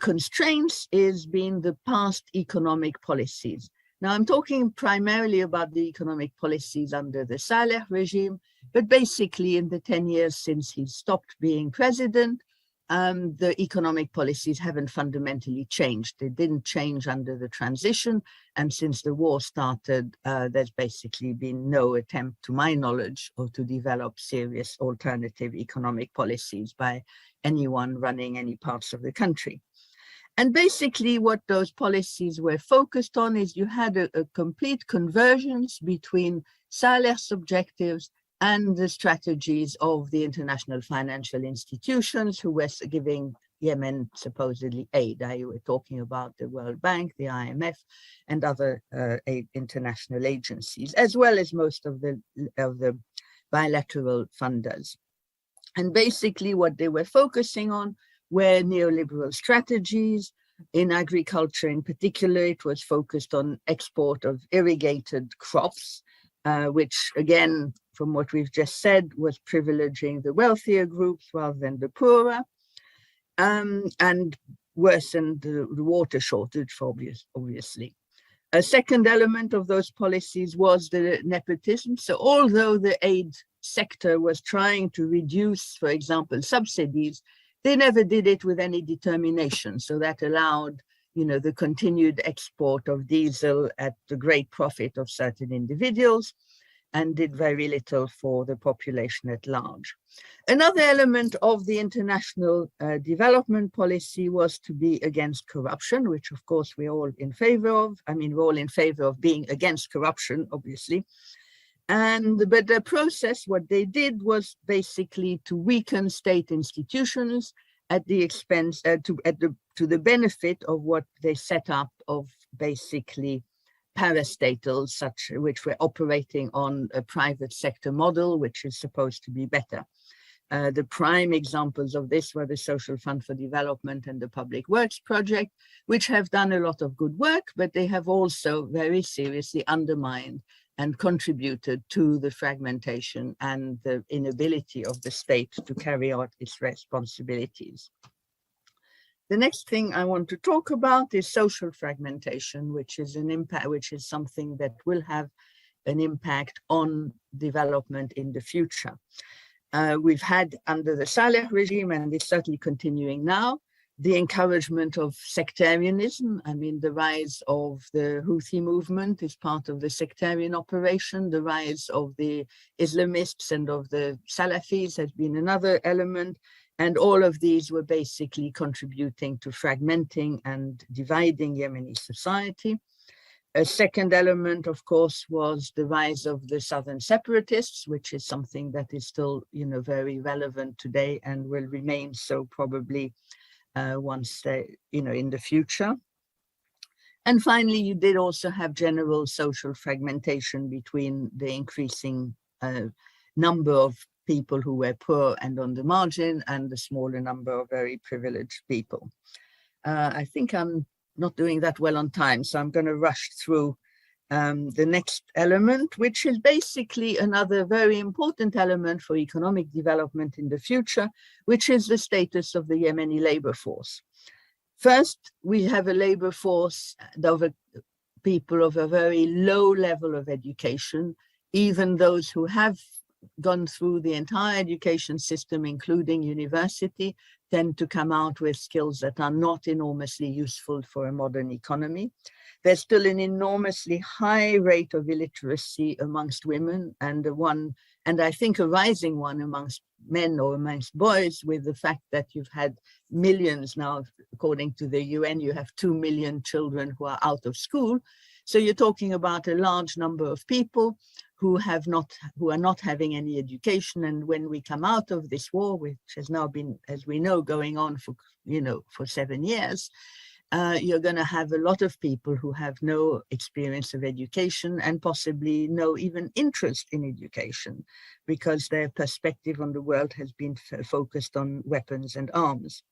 constraints is being the past economic policies. Now, I'm talking primarily about the economic policies under the Saleh regime, but basically in the 10 years since he stopped being president, the economic policies haven't fundamentally changed. They didn't change under the transition, and since the war started, there's basically been no attempt, to my knowledge, or to develop serious alternative economic policies by anyone running any parts of the country. And basically what those policies were focused on is you had a complete convergence between Saleh's objectives and the strategies of the international financial institutions who were giving Yemen supposedly aid. You were talking about the World Bank, the IMF, and other international agencies, as well as most of the bilateral funders. And basically what they were focusing on were neoliberal strategies. In agriculture in particular, it was focused on export of irrigated crops, which again, from what we've just said, was privileging the wealthier groups rather than the poorer, and worsened the water shortage, obviously. A second element of those policies was the nepotism. So although the aid sector was trying to reduce, for example, subsidies, they never did it with any determination. So that allowed, the continued export of diesel at the great profit of certain individuals, and did very little for the population at large. Another element of the international development policy was to be against corruption, which of course we're all in favor of. I mean, we're all in favor of being against corruption, obviously. But the process, what they did was basically to weaken state institutions at the expense, to the benefit of what they set up of basically parastatals, which were operating on a private sector model, which is supposed to be better. The prime examples of this were the Social Fund for Development and the Public Works Project, which have done a lot of good work, but they have also very seriously undermined and contributed to the fragmentation and the inability of the state to carry out its responsibilities. The next thing I want to talk about is social fragmentation, which is an impact, which is something that will have an impact on development in the future. We've had under the Saleh regime, and it's certainly continuing now, the encouragement of sectarianism. I mean, the rise of the Houthi movement is part of the sectarian operation. The rise of the Islamists and of the Salafis has been another element. And all of these were basically contributing to fragmenting and dividing Yemeni society. A second element, of course, was the rise of the southern separatists, which is something that is still, very relevant today and will remain so probably once they, in the future. And finally, you did also have general social fragmentation between the increasing number of people who were poor and on the margin and the smaller number of very privileged people. I think I'm not doing that well on time, so I'm going to rush through the next element, which is basically another very important element for economic development in the future, which is the status of the Yemeni labor force. First, we have a labor force of people of a very low level of education. Even those who have gone through the entire education system, including university, tend to come out with skills that are not enormously useful for a modern economy. There's still an enormously high rate of illiteracy amongst women, and I think a rising one amongst men or amongst boys, with the fact that you've had millions now, according to the UN, you have 2 million children who are out of school. So you're talking about a large number of people who are not having any education. And when we come out of this war, which has now been, as we know, going on for 7 years, you're going to have a lot of people who have no experience of education and possibly no even interest in education, because their perspective on the world has been focused on weapons and arms.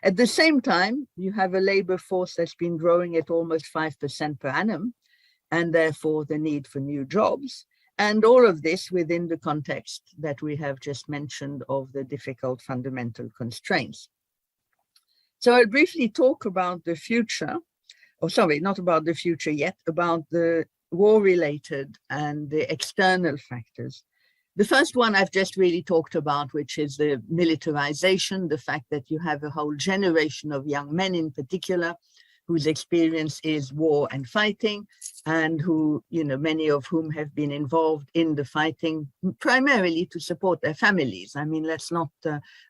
At the same time, you have a labor force that's been growing at almost 5% per annum, and therefore the need for new jobs. And all of this within the context that we have just mentioned of the difficult fundamental constraints. So I'll briefly talk about the future, not about the future yet, about the war-related and the external factors. The first one I've just really talked about, which is the militarization, the fact that you have a whole generation of young men in particular whose experience is war and fighting, and who, many of whom have been involved in the fighting primarily to support their families. I mean,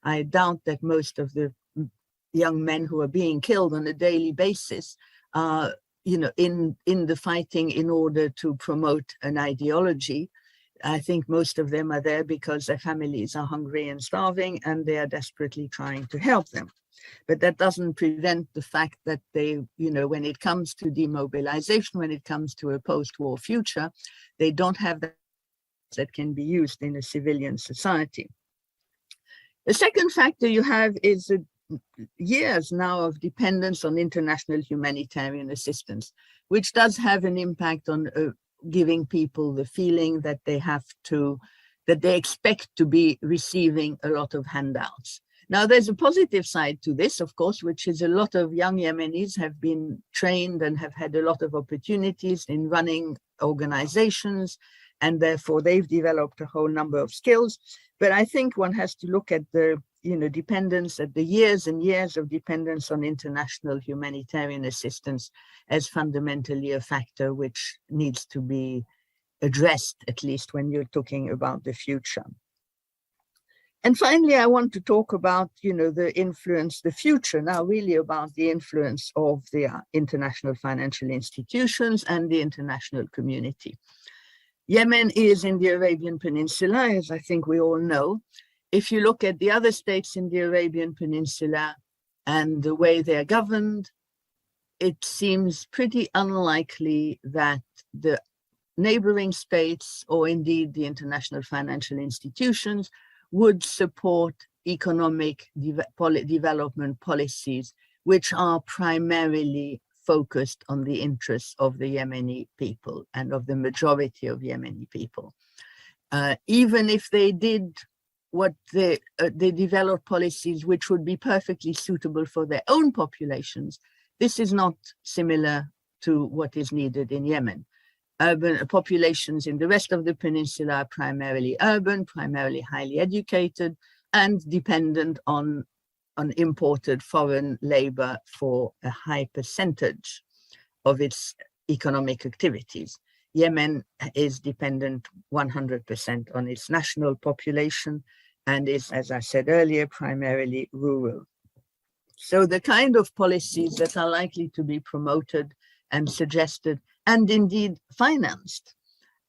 I doubt that most of the young men who are being killed on a daily basis are, in the fighting in order to promote an ideology. I think most of them are there because their families are hungry and starving, and they are desperately trying to help them. But that doesn't prevent the fact that they, when it comes to demobilization, when it comes to a post-war future, they don't have that can be used in a civilian society. The second factor you have is years now of dependence on international humanitarian assistance, which does have an impact on giving people the feeling that they expect to be receiving a lot of handouts. Now, there's a positive side to this, of course, which is a lot of young Yemenis have been trained and have had a lot of opportunities in running organizations, and therefore they've developed a whole number of skills. But I think one has to look at the dependence, at the years and years of dependence on international humanitarian assistance as fundamentally a factor which needs to be addressed, at least when you're talking about the future. And finally, I want to talk about, the future now, really about the influence of the international financial institutions and the international community. Yemen is in the Arabian Peninsula, as I think we all know. If you look at the other states in the Arabian Peninsula and the way they're governed, it seems pretty unlikely that the neighboring states, or indeed the international financial institutions, would support economic development policies which are primarily focused on the interests of the Yemeni people and of the majority of Yemeni people. Even if they did what they developed policies which would be perfectly suitable for their own populations, this is not similar to what is needed in Yemen. Urban populations in the rest of the peninsula are primarily urban, primarily highly educated, and dependent on imported foreign labor for a high percentage of its economic activities. Yemen is dependent 100% on its national population and is, as I said earlier, primarily rural. So the kind of policies that are likely to be promoted and suggested and indeed financed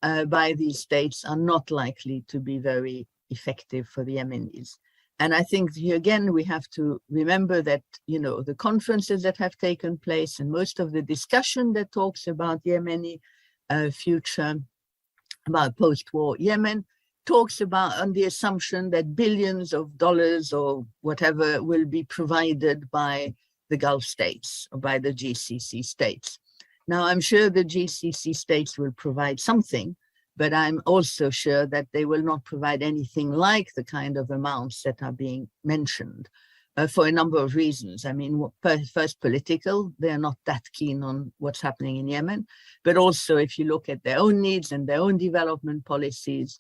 by these states are not likely to be very effective for the Yemenis. And I think here again, we have to remember that, you know, the conferences that have taken place and most of the discussion that talks about Yemeni future, about post-war Yemen, talks about on the assumption that billions of dollars or whatever will be provided by the Gulf states or by the GCC states. Now, I'm sure the GCC states will provide something, but I'm also sure that they will not provide anything like the kind of amounts that are being mentioned for a number of reasons. I mean, first, political, they're not that keen on what's happening in Yemen, but also if you look at their own needs and their own development policies,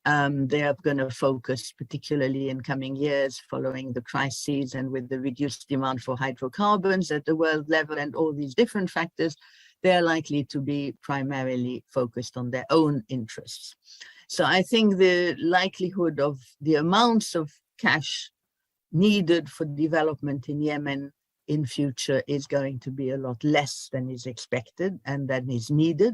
they are going to focus, particularly in coming years, following the crises and with the reduced demand for hydrocarbons at the world level and all these different factors, they're likely to be primarily focused on their own interests. So I think the likelihood of the amounts of cash needed for development in Yemen in future is going to be a lot less than is expected and than is needed.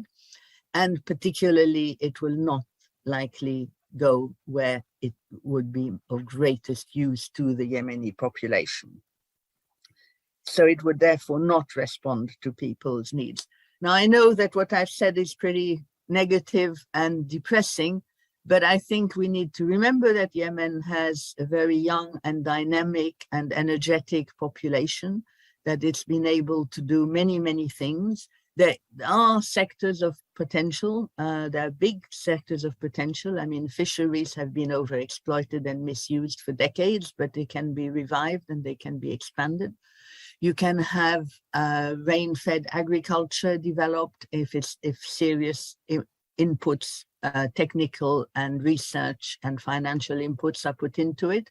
And particularly, it will not likely go where it would be of greatest use to the Yemeni population. So it would therefore not respond to people's needs. Now, I know that what I've said is pretty negative and depressing, but I think we need to remember that Yemen has a very young and dynamic and energetic population, that it's been able to do many, many things. There are sectors of potential, there are big sectors of potential. I mean, fisheries have been overexploited and misused for decades, but they can be revived and they can be expanded. You can have rain-fed agriculture developed if serious inputs, technical and research and financial inputs are put into it.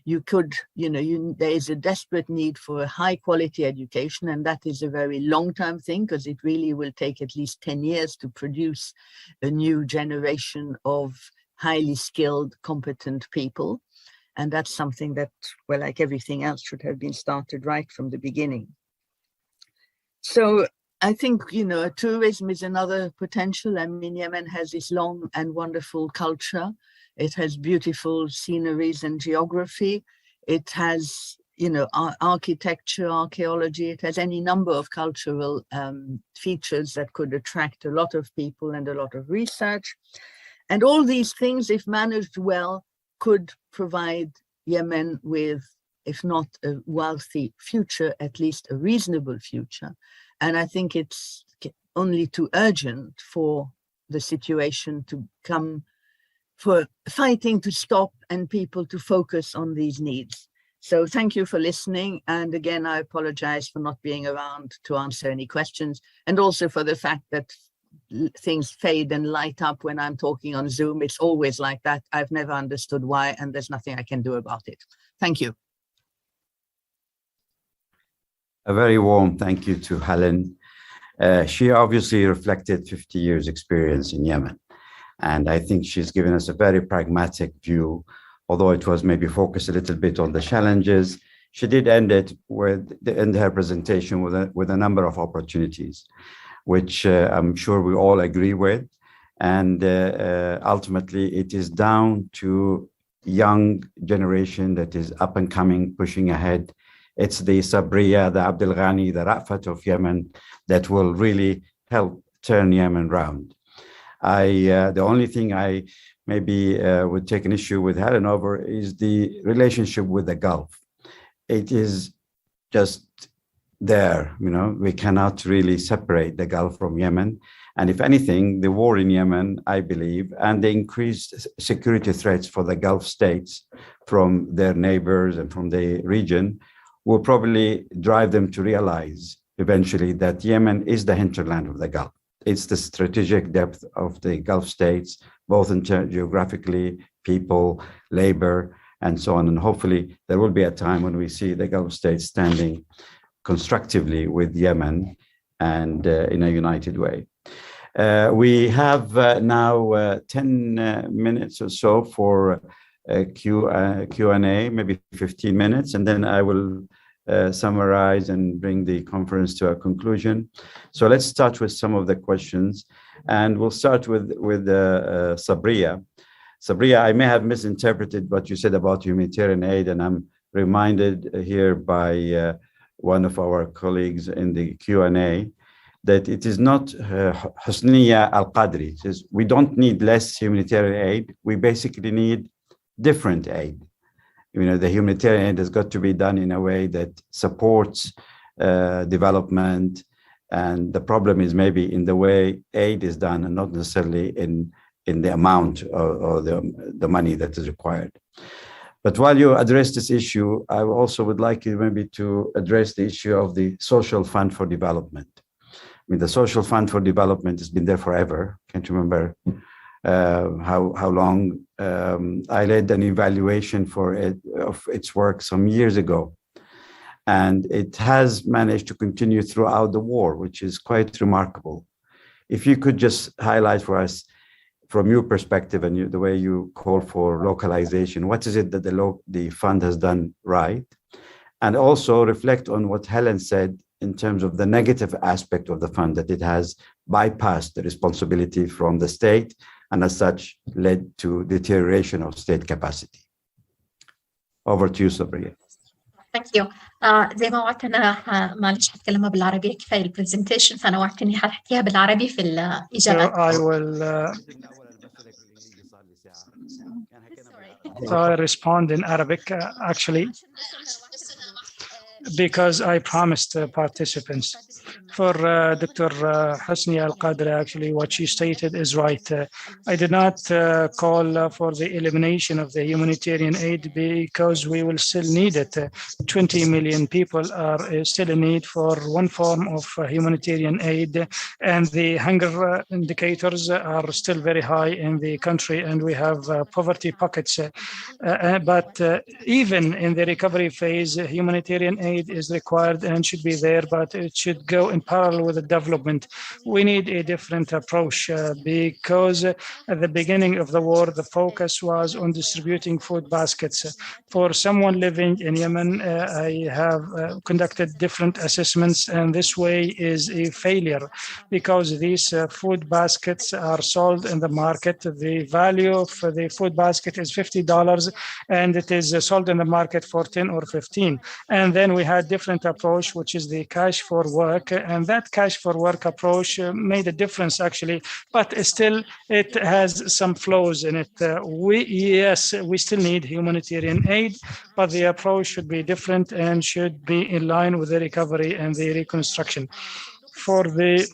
You could, there is a desperate need for a high quality education, and that is a very long-term thing because it really will take at least 10 years to produce a new generation of highly skilled, competent people. And that's something that, well, like everything else, should have been started right from the beginning. So I think, tourism is another potential. I mean, Yemen has this long and wonderful culture. It has beautiful sceneries and geography. It has, architecture, archaeology. It has any number of cultural features that could attract a lot of people and a lot of research. And all these things, if managed well, could provide Yemen with, if not a wealthy future, at least a reasonable future. And I think it's only too urgent for the situation to come, for fighting to stop and people to focus on these needs. So thank you for listening. And again, I apologize for not being around to answer any questions, and also for the fact that things fade and light up when I'm talking on Zoom. It's always like that. I've never understood why, and there's nothing I can do about it. Thank you. A very warm thank you to Helen. She obviously reflected 50 years experience in Yemen. And I think she's given us a very pragmatic view, although it was maybe focused a little bit on the challenges. She did end her presentation with a number of opportunities, which I'm sure we all agree with. And ultimately, it is down to young generation that is up and coming, pushing ahead. It's the Sabria, the Abdulghani, the Rafat of Yemen that will really help turn Yemen around. The only thing I maybe would take an issue with Helen over is the relationship with the Gulf. It is just there, we cannot really separate the Gulf from Yemen. And if anything, the war in Yemen, I believe, and the increased security threats for the Gulf states from their neighbors and from the region will probably drive them to realize eventually that Yemen is the hinterland of the Gulf. It's the strategic depth of the Gulf states, both in geographically, people, labor, and so on. And hopefully there will be a time when we see the Gulf states standing constructively with Yemen and in a united way. We have now 10 minutes or so for Q&A, maybe 15 minutes, and then I will summarize and bring the conference to a conclusion. So let's start with some of the questions, and we'll start with Sabria. Sabria, I may have misinterpreted what you said about humanitarian aid, and I'm reminded here by one of our colleagues in the Q&A that it is not Husniya al-Qadri. It says we don't need less humanitarian aid. We basically need different aid. The humanitarian aid has got to be done in a way that supports development. And the problem is maybe in the way aid is done and not necessarily in the amount or the money that is required. But while you address this issue, I also would like you maybe to address the issue of the Social Fund for Development. The Social Fund for Development has been there forever. Can't remember how long. I led an evaluation of its work some years ago. And it has managed to continue throughout the war, which is quite remarkable. If you could just highlight for us, from your perspective and the way you call for localization, what is it that the fund has done right? And also reflect on what Helen said in terms of the negative aspect of the fund, that it has bypassed the responsibility from the state and as such led to deterioration of state capacity. Over to you, Sabria. Thank you. زي ما وعدت أنا معلش هتكلمها بالعربية كفاية البرزنتيشن فأنا وعدتني هحكيها بالعربي في الإجابات. So I respond in Arabic actually, because I promised participants. For Dr. Husni Al-Qadri, actually, what she stated is right. I did not call for the elimination of the humanitarian aid because we will still need it. 20 million people are still in need for one form of humanitarian aid, and the hunger indicators are still very high in the country, and we have poverty pockets. But even in the recovery phase, humanitarian aid is required and should be there, but it should go in parallel with the development. We need a different approach because at the beginning of the war, the focus was on distributing food baskets. For someone living in Yemen, I have conducted different assessments, and this way is a failure because these food baskets are sold in the market. The value of the food basket is $50, and it is sold in the market for 10 or 15. And then we had different approach, which is the cash for work, and that cash for work approach made a difference actually, but still it has some flaws in it. Yes, we still need humanitarian aid, but the approach should be different and should be in line with the recovery and the reconstruction. For the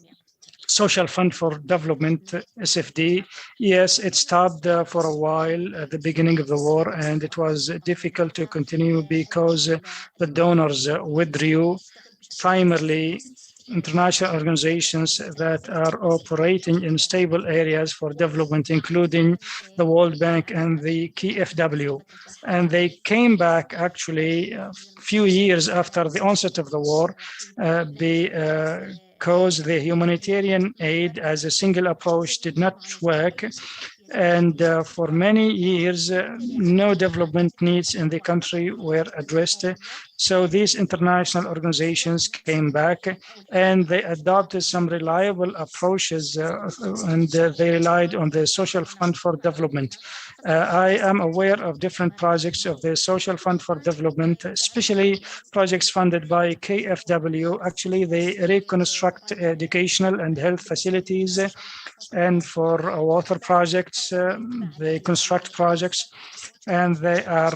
Social Fund for Development, SFD, yes, it stopped for a while at the beginning of the war, and it was difficult to continue because the donors withdrew, primarily international organizations that are operating in stable areas for development, including the World Bank and the KfW. And they came back actually a few years after the onset of the war because the humanitarian aid as a single approach did not work. And for many years, no development needs in the country were addressed. So these international organizations came back and they adopted some reliable approaches and they relied on the Social Fund for Development. I am aware of different projects of the Social Fund for Development, especially projects funded by KfW. Actually, they reconstruct educational and health facilities, and for water projects, they construct projects, and they are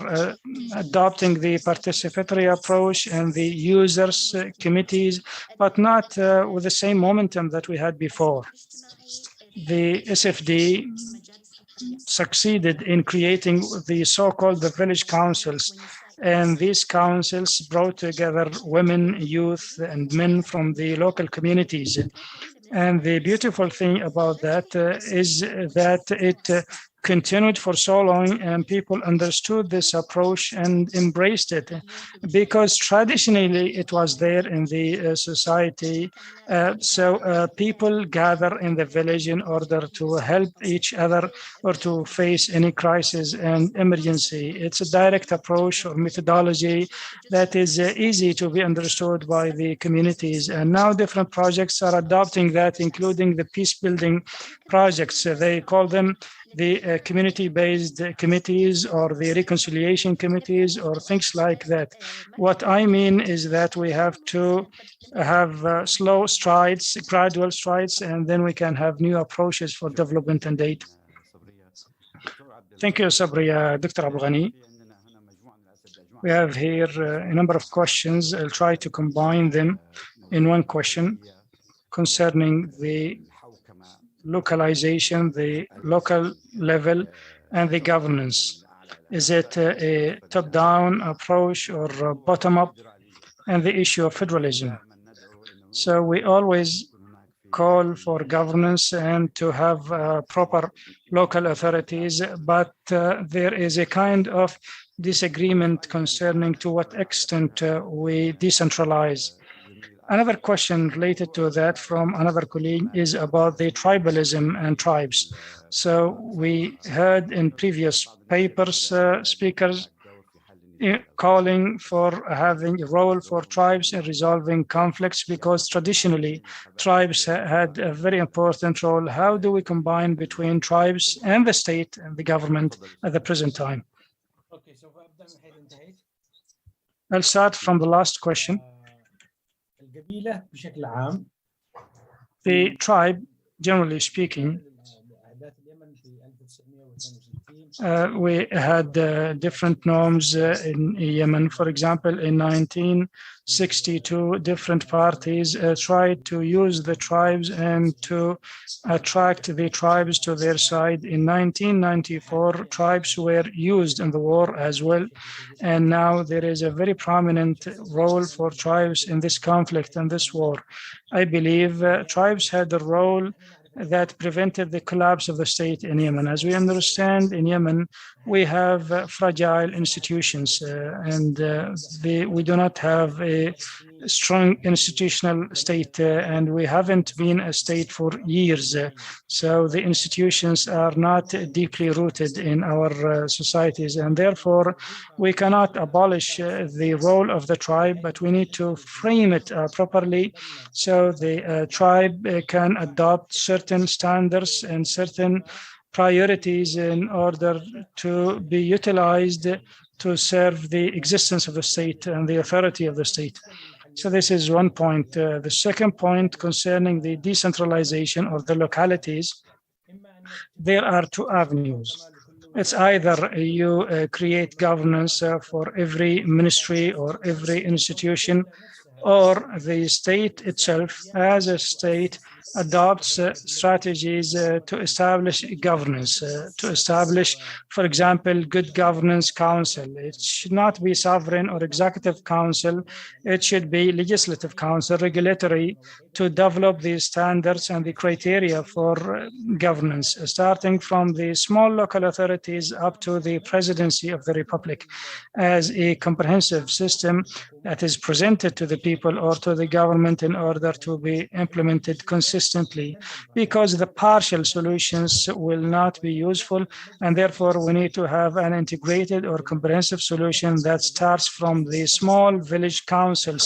adopting the participatory approach and the users committees, but not with the same momentum that we had before. The SFD succeeded in creating the so-called the village councils. And these councils brought together women, youth, and men from the local communities. And the beautiful thing about that is that it continued for so long and people understood this approach and embraced it, because traditionally it was there in the society. So people gather in the village in order to help each other or to face any crisis and emergency. It's a direct approach or methodology that is easy to be understood by the communities. And now different projects are adopting that, including the peace building projects. They call them the community-based committees or the reconciliation committees or things like that. What I mean is that we have to have slow strides, gradual strides, and then we can have new approaches for development and aid. Thank you, Sabria. Dr. Abdulghani. We have here a number of questions. I'll try to combine them in one question concerning the localization, the local level, and the governance. Is it a top-down approach or bottom-up? And the issue of federalism. So we always call for governance and to have proper local authorities, but there is a kind of disagreement concerning to what extent we decentralize. Another question related to that from another colleague is about the tribalism and tribes. So we heard in previous papers speakers calling for having a role for tribes in resolving conflicts, because traditionally tribes had a very important role. How do we combine between tribes and the state and the government at the present time? Okay, so I'll start from the last question. The tribe, generally speaking, we had different norms in Yemen. For example, in 1962, different parties tried to use the tribes and to attract the tribes to their side. In 1994, tribes were used in the war as well. And now there is a very prominent role for tribes in this conflict and this war. I believe tribes had a role that prevented the collapse of the state in Yemen. As we understand, in Yemen, we have fragile institutions and we do not have a strong institutional state and we haven't been a state for years. So the institutions are not deeply rooted in our societies, and therefore we cannot abolish the role of the tribe, but we need to frame it properly so the tribe can adopt certain standards and certain priorities in order to be utilized to serve the existence of the state and the authority of the state. So this is one point. The second point concerning the decentralization of the localities, there are two avenues. It's either you create governance for every ministry or every institution, or the state itself, as a state, adopts strategies to establish governance, to establish, for example, good governance council. It should not be sovereign or executive council. It should be legislative council, regulatory, to develop the standards and the criteria for governance, starting from the small local authorities up to the presidency of the republic, as a comprehensive system that is presented to the people or to the government in order to be implemented consistently, because the partial solutions will not be useful, and therefore we need to have an integrated or comprehensive solution that starts from the small village councils.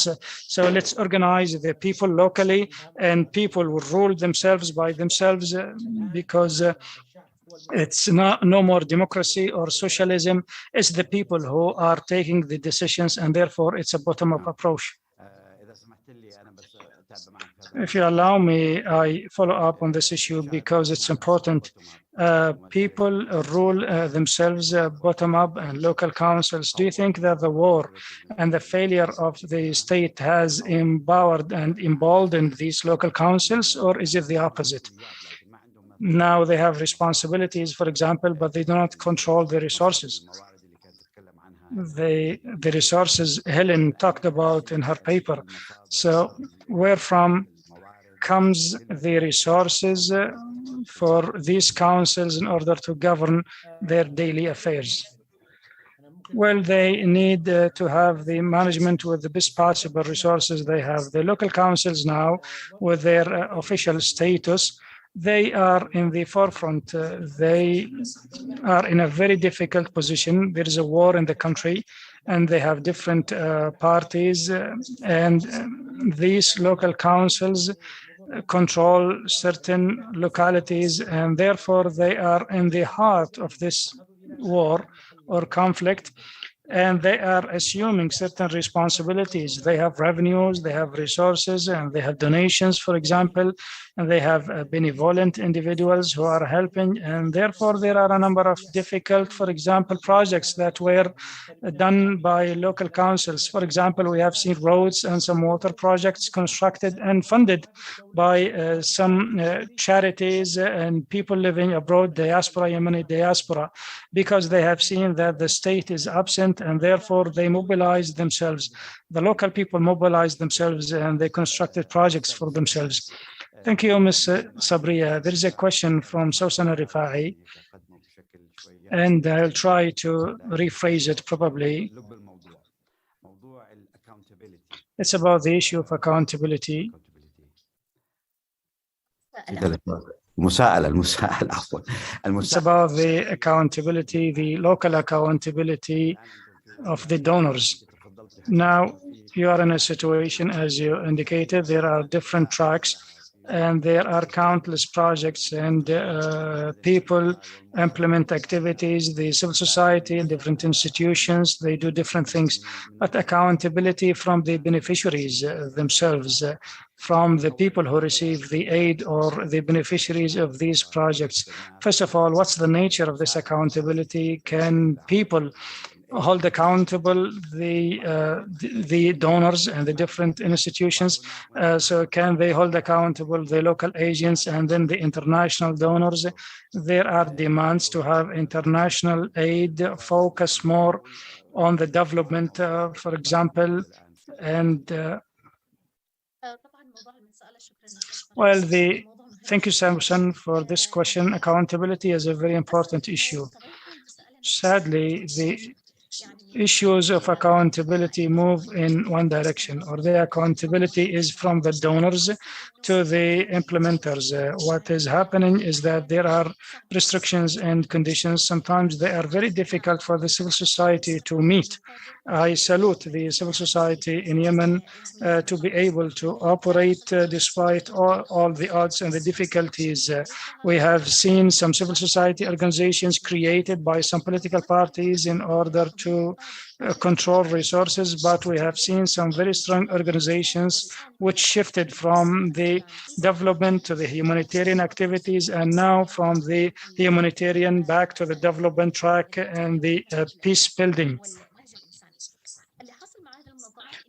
So let's organize the people locally, and people will rule themselves by themselves, because it's no more democracy or socialism. It's the people who are taking the decisions, and therefore it's a bottom-up approach. If you allow me, I follow up on this issue because it's important. People rule themselves bottom-up and local councils. Do you think that the war and the failure of the state has empowered and emboldened these local councils, or is it the opposite? Now they have responsibilities, for example, but they do not control the resources. The resources Helen talked about in her paper. So where from comes the resources for these councils in order to govern their daily affairs? Well, they need to have the management with the best possible resources they have. The local councils now, with their official status, they are in the forefront. They are in a very difficult position. There is a war in the country, and they have different parties, and these local councils control certain localities, and therefore they are in the heart of this war or conflict, and they are assuming certain responsibilities. They have revenues, they have resources, and they have donations, for example, and they have benevolent individuals who are helping, and therefore there are a number of difficult, for example, projects that were done by local councils. For example, we have seen roads and some water projects constructed and funded by some charities and people living abroad, diaspora, Yemeni diaspora, because they have seen that the state is absent, and therefore they mobilize themselves. The local people mobilized themselves, and they constructed projects for themselves. Thank you, Ms. Sabria. There is a question from Sultan Rifai, and I'll try to rephrase it probably. It's about the issue of accountability. It's about the accountability, the local accountability of the donors. Now, you are in a situation, as you indicated, there are different tracks, and there are countless projects, and people implement activities, the civil society and different institutions, they do different things, but accountability from the beneficiaries themselves, from the people who receive the aid or the beneficiaries of these projects. First of all, what's the nature of this accountability? Can people hold accountable the donors and the different institutions? So can they hold accountable the local agents and then the international donors? There are demands to have international aid focus more on the development, for example, and well, thank you, Samson, for this question. Accountability is a very important issue. Sadly, the issues of accountability move in one direction, or the accountability is from the donors to the implementers. What is happening is that there are restrictions and conditions. Sometimes they are very difficult for the civil society to meet. I salute the civil society in Yemen to be able to operate despite all the odds and the difficulties. We have seen some civil society organizations created by some political parties in order to control resources, but we have seen some very strong organizations which shifted from the development to the humanitarian activities, and now from the humanitarian back to the development track and the peace building.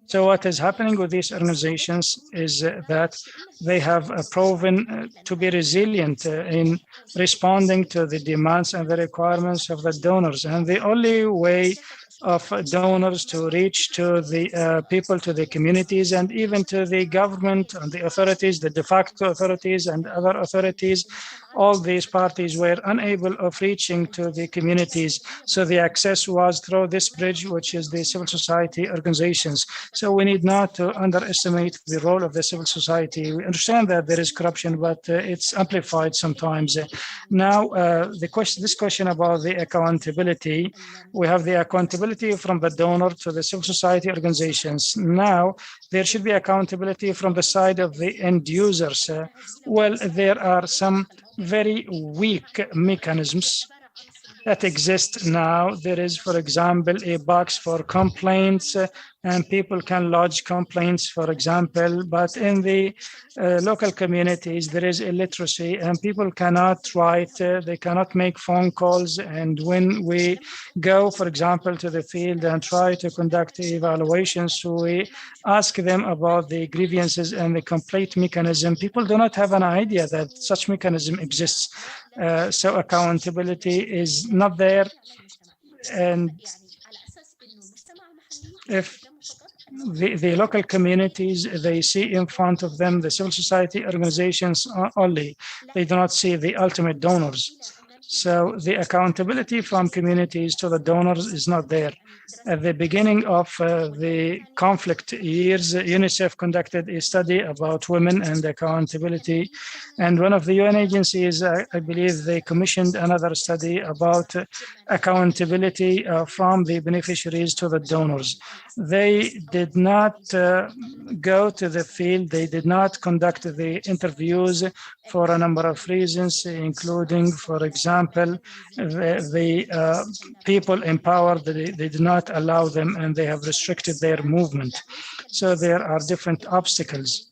So what is happening with these organizations is that they have proven to be resilient in responding to the demands and the requirements of the donors. And the only way of donors to reach to the people, to the communities, and even to the government and the authorities, the de facto authorities and other authorities, all these parties were unable of reaching to the communities. So the access was through this bridge, which is the civil society organizations. So we need not to underestimate the role of the civil society. We understand that there is corruption, but it's amplified sometimes. Now, this question about the accountability, we have the accountability from the donor to the civil society organizations. Now, there should be accountability from the side of the end users. Well, there are some very weak mechanisms that exist now. There is, for example, a box for complaints, and people can lodge complaints, for example, but in the local communities, there is illiteracy and people cannot write, they cannot make phone calls. And when we go, for example, to the field and try to conduct evaluations, we ask them about the grievances and the complaint mechanism. People do not have an idea that such mechanism exists. So accountability is not there. And if the local communities, they see in front of them the civil society organizations only, they do not see the ultimate donors. So the accountability from communities to the donors is not there. At the beginning of the conflict years, UNICEF conducted a study about women and accountability. And one of the UN agencies, I believe they commissioned another study about accountability from the beneficiaries to the donors. They did not go to the field. They did not conduct the interviews for a number of reasons, including, for example, the people in power, they did not allow them and they have restricted their movement. So there are different obstacles.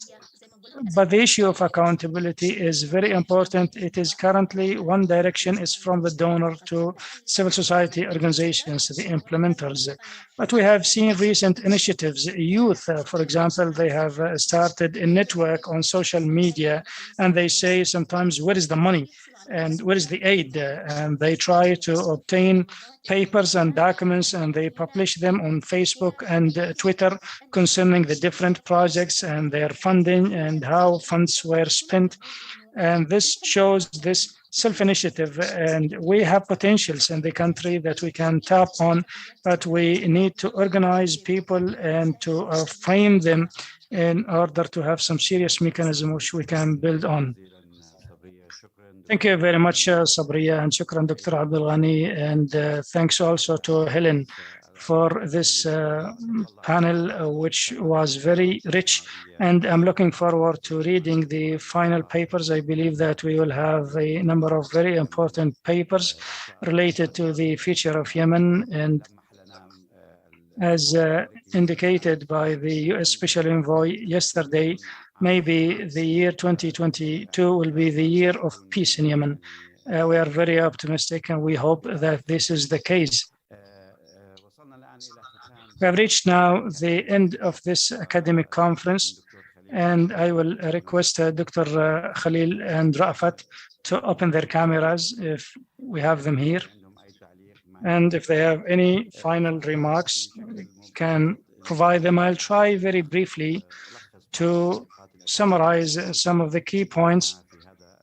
But the issue of accountability is very important. It is currently one direction is from the donor to civil society organizations, the implementers. But we have seen recent initiatives. Youth, for example, they have started a network on social media, and they say sometimes, where is the money? And where is the aid? And they try to obtain papers and documents, and they publish them on Facebook and Twitter concerning the different projects and their funding and how funds were spent. And this shows this self-initiative, and we have potentials in the country that we can tap on, but we need to organize people and to frame them in order to have some serious mechanism which we can build on. Thank you very much, Sabria, and shukran, Dr. Abdulghani, and thanks also to Helen for this panel, which was very rich. And I'm looking forward to reading the final papers. I believe that we will have a number of very important papers related to the future of Yemen. And as indicated by the US Special Envoy yesterday, maybe the year 2022 will be the year of peace in Yemen. We are very optimistic, and we hope that this is the case. We have reached now the end of this academic conference, and I will request Dr. Khalil and Rafat to open their cameras if we have them here. And if they have any final remarks, we can provide them. I'll try very briefly to summarize some of the key points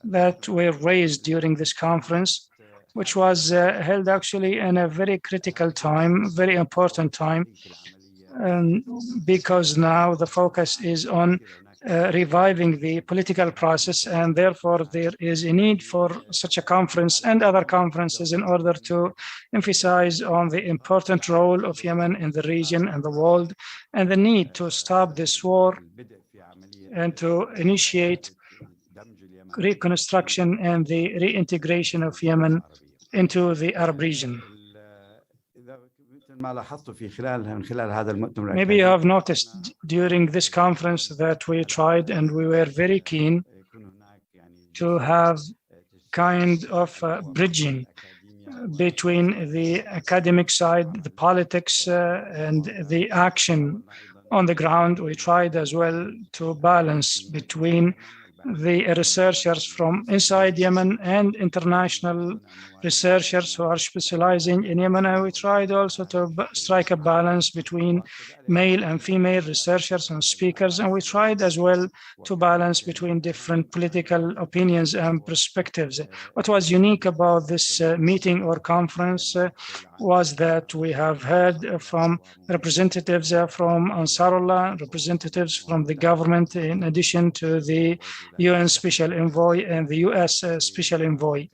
that were raised during this conference, which was held actually in a very critical time, very important time, because now the focus is on reviving the political process, and therefore there is a need for such a conference and other conferences in order to emphasize on the important role of Yemen in the region and the world, and the need to stop this war and to initiate reconstruction and the reintegration of Yemen into the Arab region. Maybe you have noticed during this conference that we tried, and we were very keen to have kind of bridging between the academic side, the politics, and the action on the ground. We tried as well to balance between the researchers from inside Yemen and international researchers who are specializing in Yemen. And we tried also to strike a balance between male and female researchers and speakers. And we tried as well to balance between different political opinions and perspectives. What was unique about this meeting or conference was that we have heard from representatives from Ansarullah, representatives from the government, in addition to the UN Special Envoy and the US Special Envoy.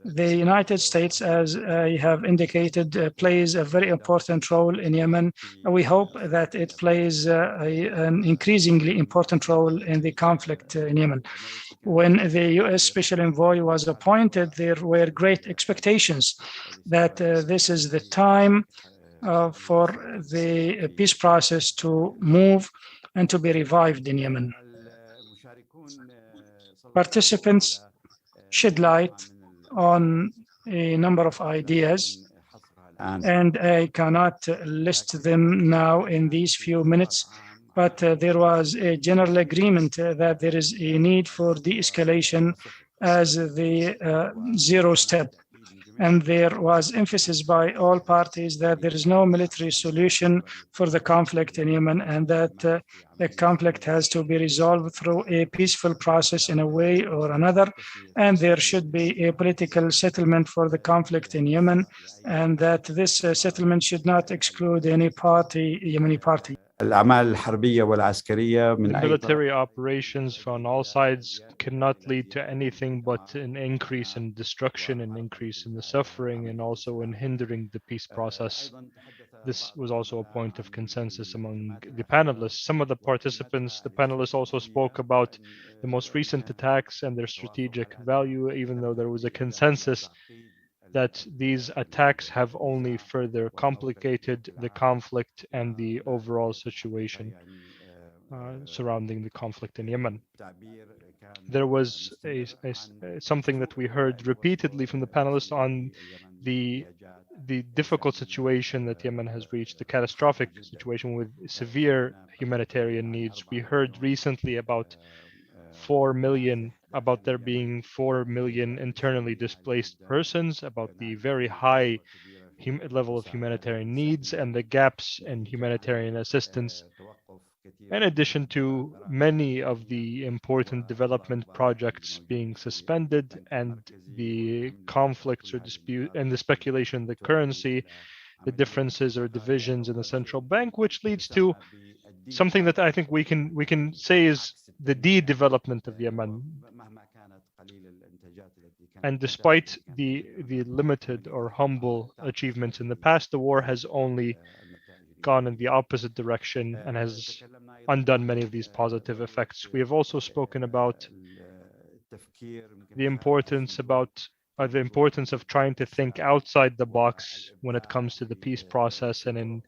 The United States, as I have indicated, plays a very important role in Yemen. We hope that it plays an increasingly important role in the conflict in Yemen. When the US Special Envoy was appointed, there were great expectations that this is the time for the peace process to move and to be revived in Yemen. Participants shed light on a number of ideas, and I cannot list them now in these few minutes, but there was a general agreement that there is a need for de-escalation as the zero step. And there was emphasis by all parties that there is no military solution for the conflict in Yemen, and that the conflict has to be resolved through a peaceful process in a way or another. And there should be a political settlement for the conflict in Yemen, and that this settlement should not exclude any party, Yemeni party. Military operations from all sides cannot lead to anything but an increase in destruction, an increase in the suffering, and also in hindering the peace process. This was also a point of consensus among the panelists. Some of the participants, the panelists also spoke about the most recent attacks and their strategic value, even though there was a consensus that these attacks have only further complicated the conflict and the overall situation surrounding the conflict in Yemen. There was something that we heard repeatedly from the panelists on the difficult situation that Yemen has reached, the catastrophic situation with severe humanitarian needs. We heard recently about 4 million, about there being 4 million internally displaced persons, about the very high level of humanitarian needs and the gaps in humanitarian assistance, in addition to many of the important development projects being suspended and the conflicts or dispute and the speculation in the currency, the differences or divisions in the central bank, which leads to something that I think we can say is the de-development of Yemen. And despite the limited or humble achievements in the past, the war has only gone in the opposite direction and has undone many of these positive effects. We have also spoken about the importance of trying to think outside the box when it comes to the peace process and in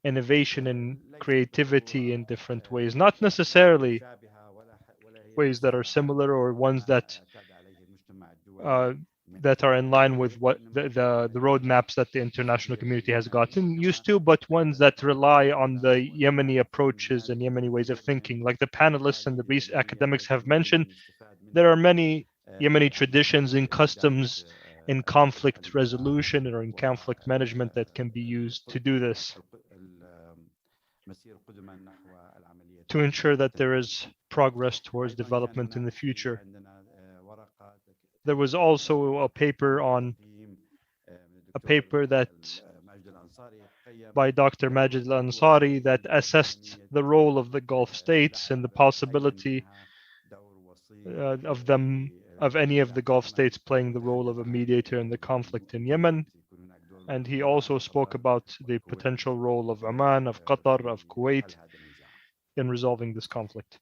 innovation and creativity in different ways, not necessarily ways that are similar or ones that are in line with what the roadmaps that the international community has gotten used to, but ones that rely on the Yemeni approaches and Yemeni ways of thinking. Like the panelists and the academics have mentioned, there are many Yemeni traditions and customs in conflict resolution or in conflict management that can be used to do this, to ensure that there is progress towards development in the future. There was also a paper that by Dr. Majid Al-Ansari that assessed the role of the Gulf states and the possibility of any of the Gulf states playing the role of a mediator in the conflict in Yemen. And he also spoke about the potential role of Oman, of Qatar, of Kuwait in resolving this conflict.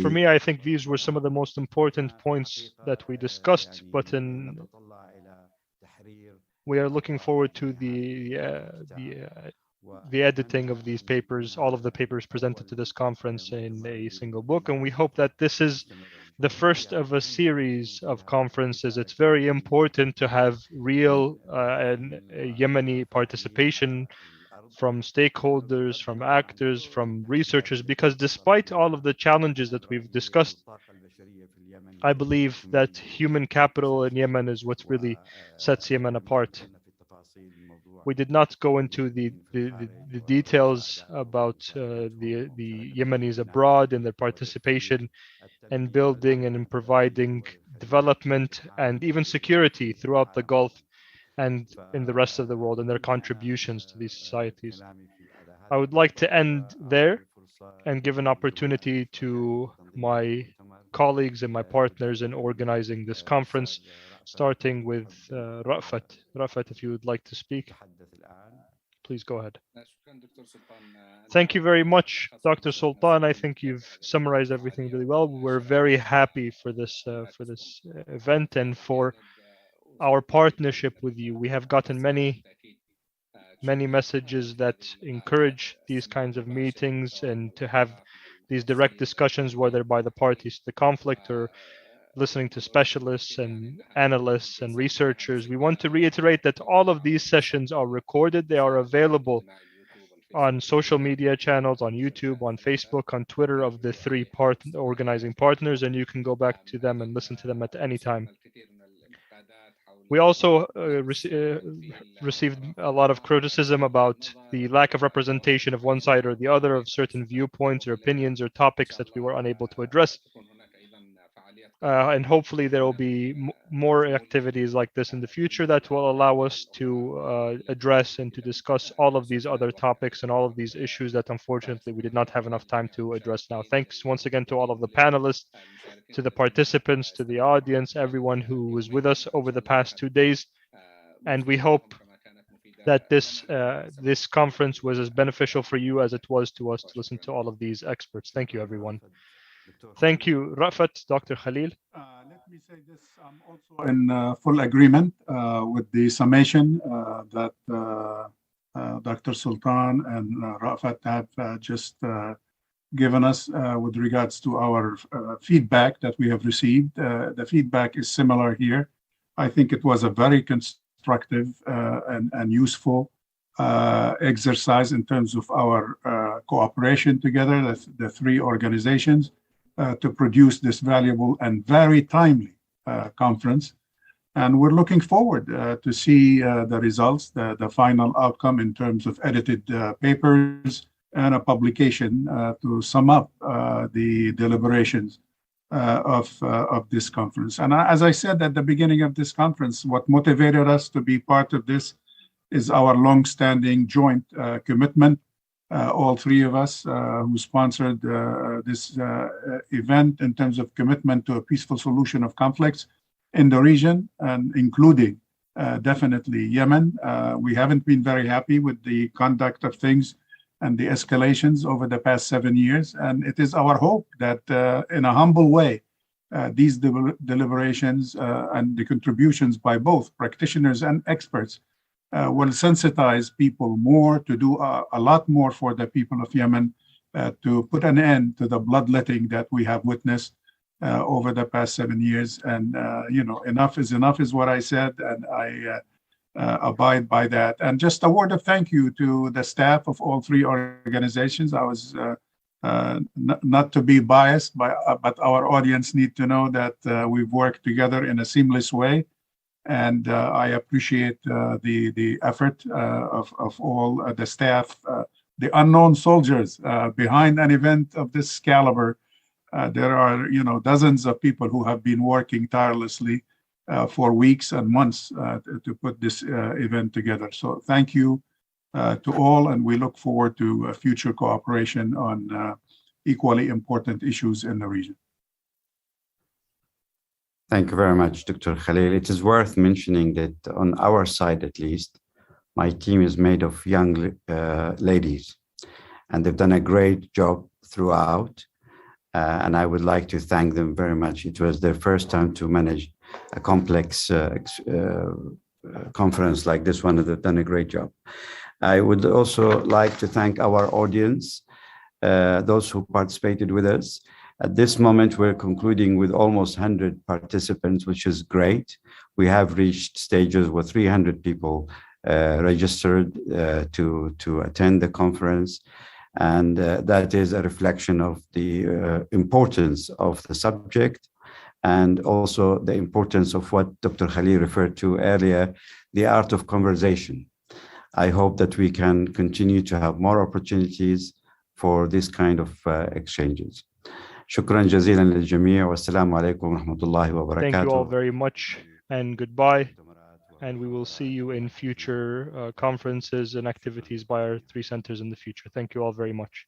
For me, I think these were some of the most important points that we discussed, but we are looking forward to the editing of these papers, all of the papers presented to this conference in a single book, and we hope that this is the first of a series of conferences. It's very important to have real Yemeni participation from stakeholders, from actors, from researchers, because despite all of the challenges that we've discussed, I believe that human capital in Yemen is what really sets Yemen apart. We did not go into the details about the Yemenis abroad and their participation in building and in providing development and even security throughout the Gulf and in the rest of the world and their contributions to these societies. I would like to end there and give an opportunity to my colleagues and my partners in organizing this conference, starting with Rafat. Rafat, if you would like to speak, please go ahead. Thank you very much, Dr. Sultan. I think you've summarized everything really well. We're very happy for this event and for our partnership with you. We have gotten many messages that encourage these kinds of meetings and to have these direct discussions, whether by the parties to the conflict or listening to specialists and analysts and researchers. We want to reiterate that all of these sessions are recorded. They are available on social media channels, on YouTube, on Facebook, on Twitter of the three organizing partners, and you can go back to them and listen to them at any time. We also received a lot of criticism about the lack of representation of one side or the other, of certain viewpoints or opinions or topics that we were unable to address. And hopefully there will be more activities like this in the future that will allow us to address and to discuss all of these other topics and all of these issues that unfortunately we did not have enough time to address now. Thanks once again to all of the panelists, to the participants, to the audience, everyone who was with us over the past 2 days. And we hope that this conference was as beneficial for you as it was to us to listen to all of these experts. Thank you, everyone. Thank you, Rafat. Dr. Khalil. Let me say this, I'm also in full agreement with the summation that Dr. Sultan and Rafat have just given us with regards to our feedback that we have received. The feedback is similar here. I think it was a very constructive and useful exercise in terms of our cooperation together, the three organizations, to produce this valuable and very timely conference. And we're looking forward to see the results, the final outcome in terms of edited papers and a publication to sum up the deliberations of this conference. And as I said at the beginning of this conference, what motivated us to be part of this is our long-standing joint commitment. All three of us who sponsored this event in terms of commitment to a peaceful solution of conflicts in the region, and including definitely Yemen. We haven't been very happy with the conduct of things and the escalations over the past 7 years. And it is our hope that in a humble way, these deliberations and the contributions by both practitioners and experts will sensitize people more to do a lot more for the people of Yemen, to put an end to the bloodletting that we have witnessed over the past 7 years. And, enough is what I said, and I abide by that. And just a word of thank you to the staff of all three organizations. I was not to be biased, but our audience need to know that we've worked together in a seamless way. And I appreciate the effort of all the staff, the unknown soldiers behind an event of this caliber. There are, dozens of people who have been working tirelessly for weeks and months to put this event together. So thank you to all, and we look forward to future cooperation on equally important issues in the region. Thank you very much, Dr. Khalil. It is worth mentioning that on our side, at least, my team is made of young ladies, and they've done a great job throughout. And I would like to thank them very much. It was their first time to manage a complex conference like this one, and they've done a great job. I would also like to thank our audience, those who participated with us. At this moment, we're concluding with almost 100 participants, which is great. We have reached stages where 300 people registered to attend the conference. And that is a reflection of the importance of the subject, and also the importance of what Dr. Khalil referred to earlier, the art of conversation. I hope that we can continue to have more opportunities for this kind of exchanges. Shukran jazilan lil jami' wa assalamu alaikum wa rahmatullahi wa barakatuh. Thank you all very much, and goodbye. And we will see you in future conferences and activities by our 3 centers in the future. Thank you all very much.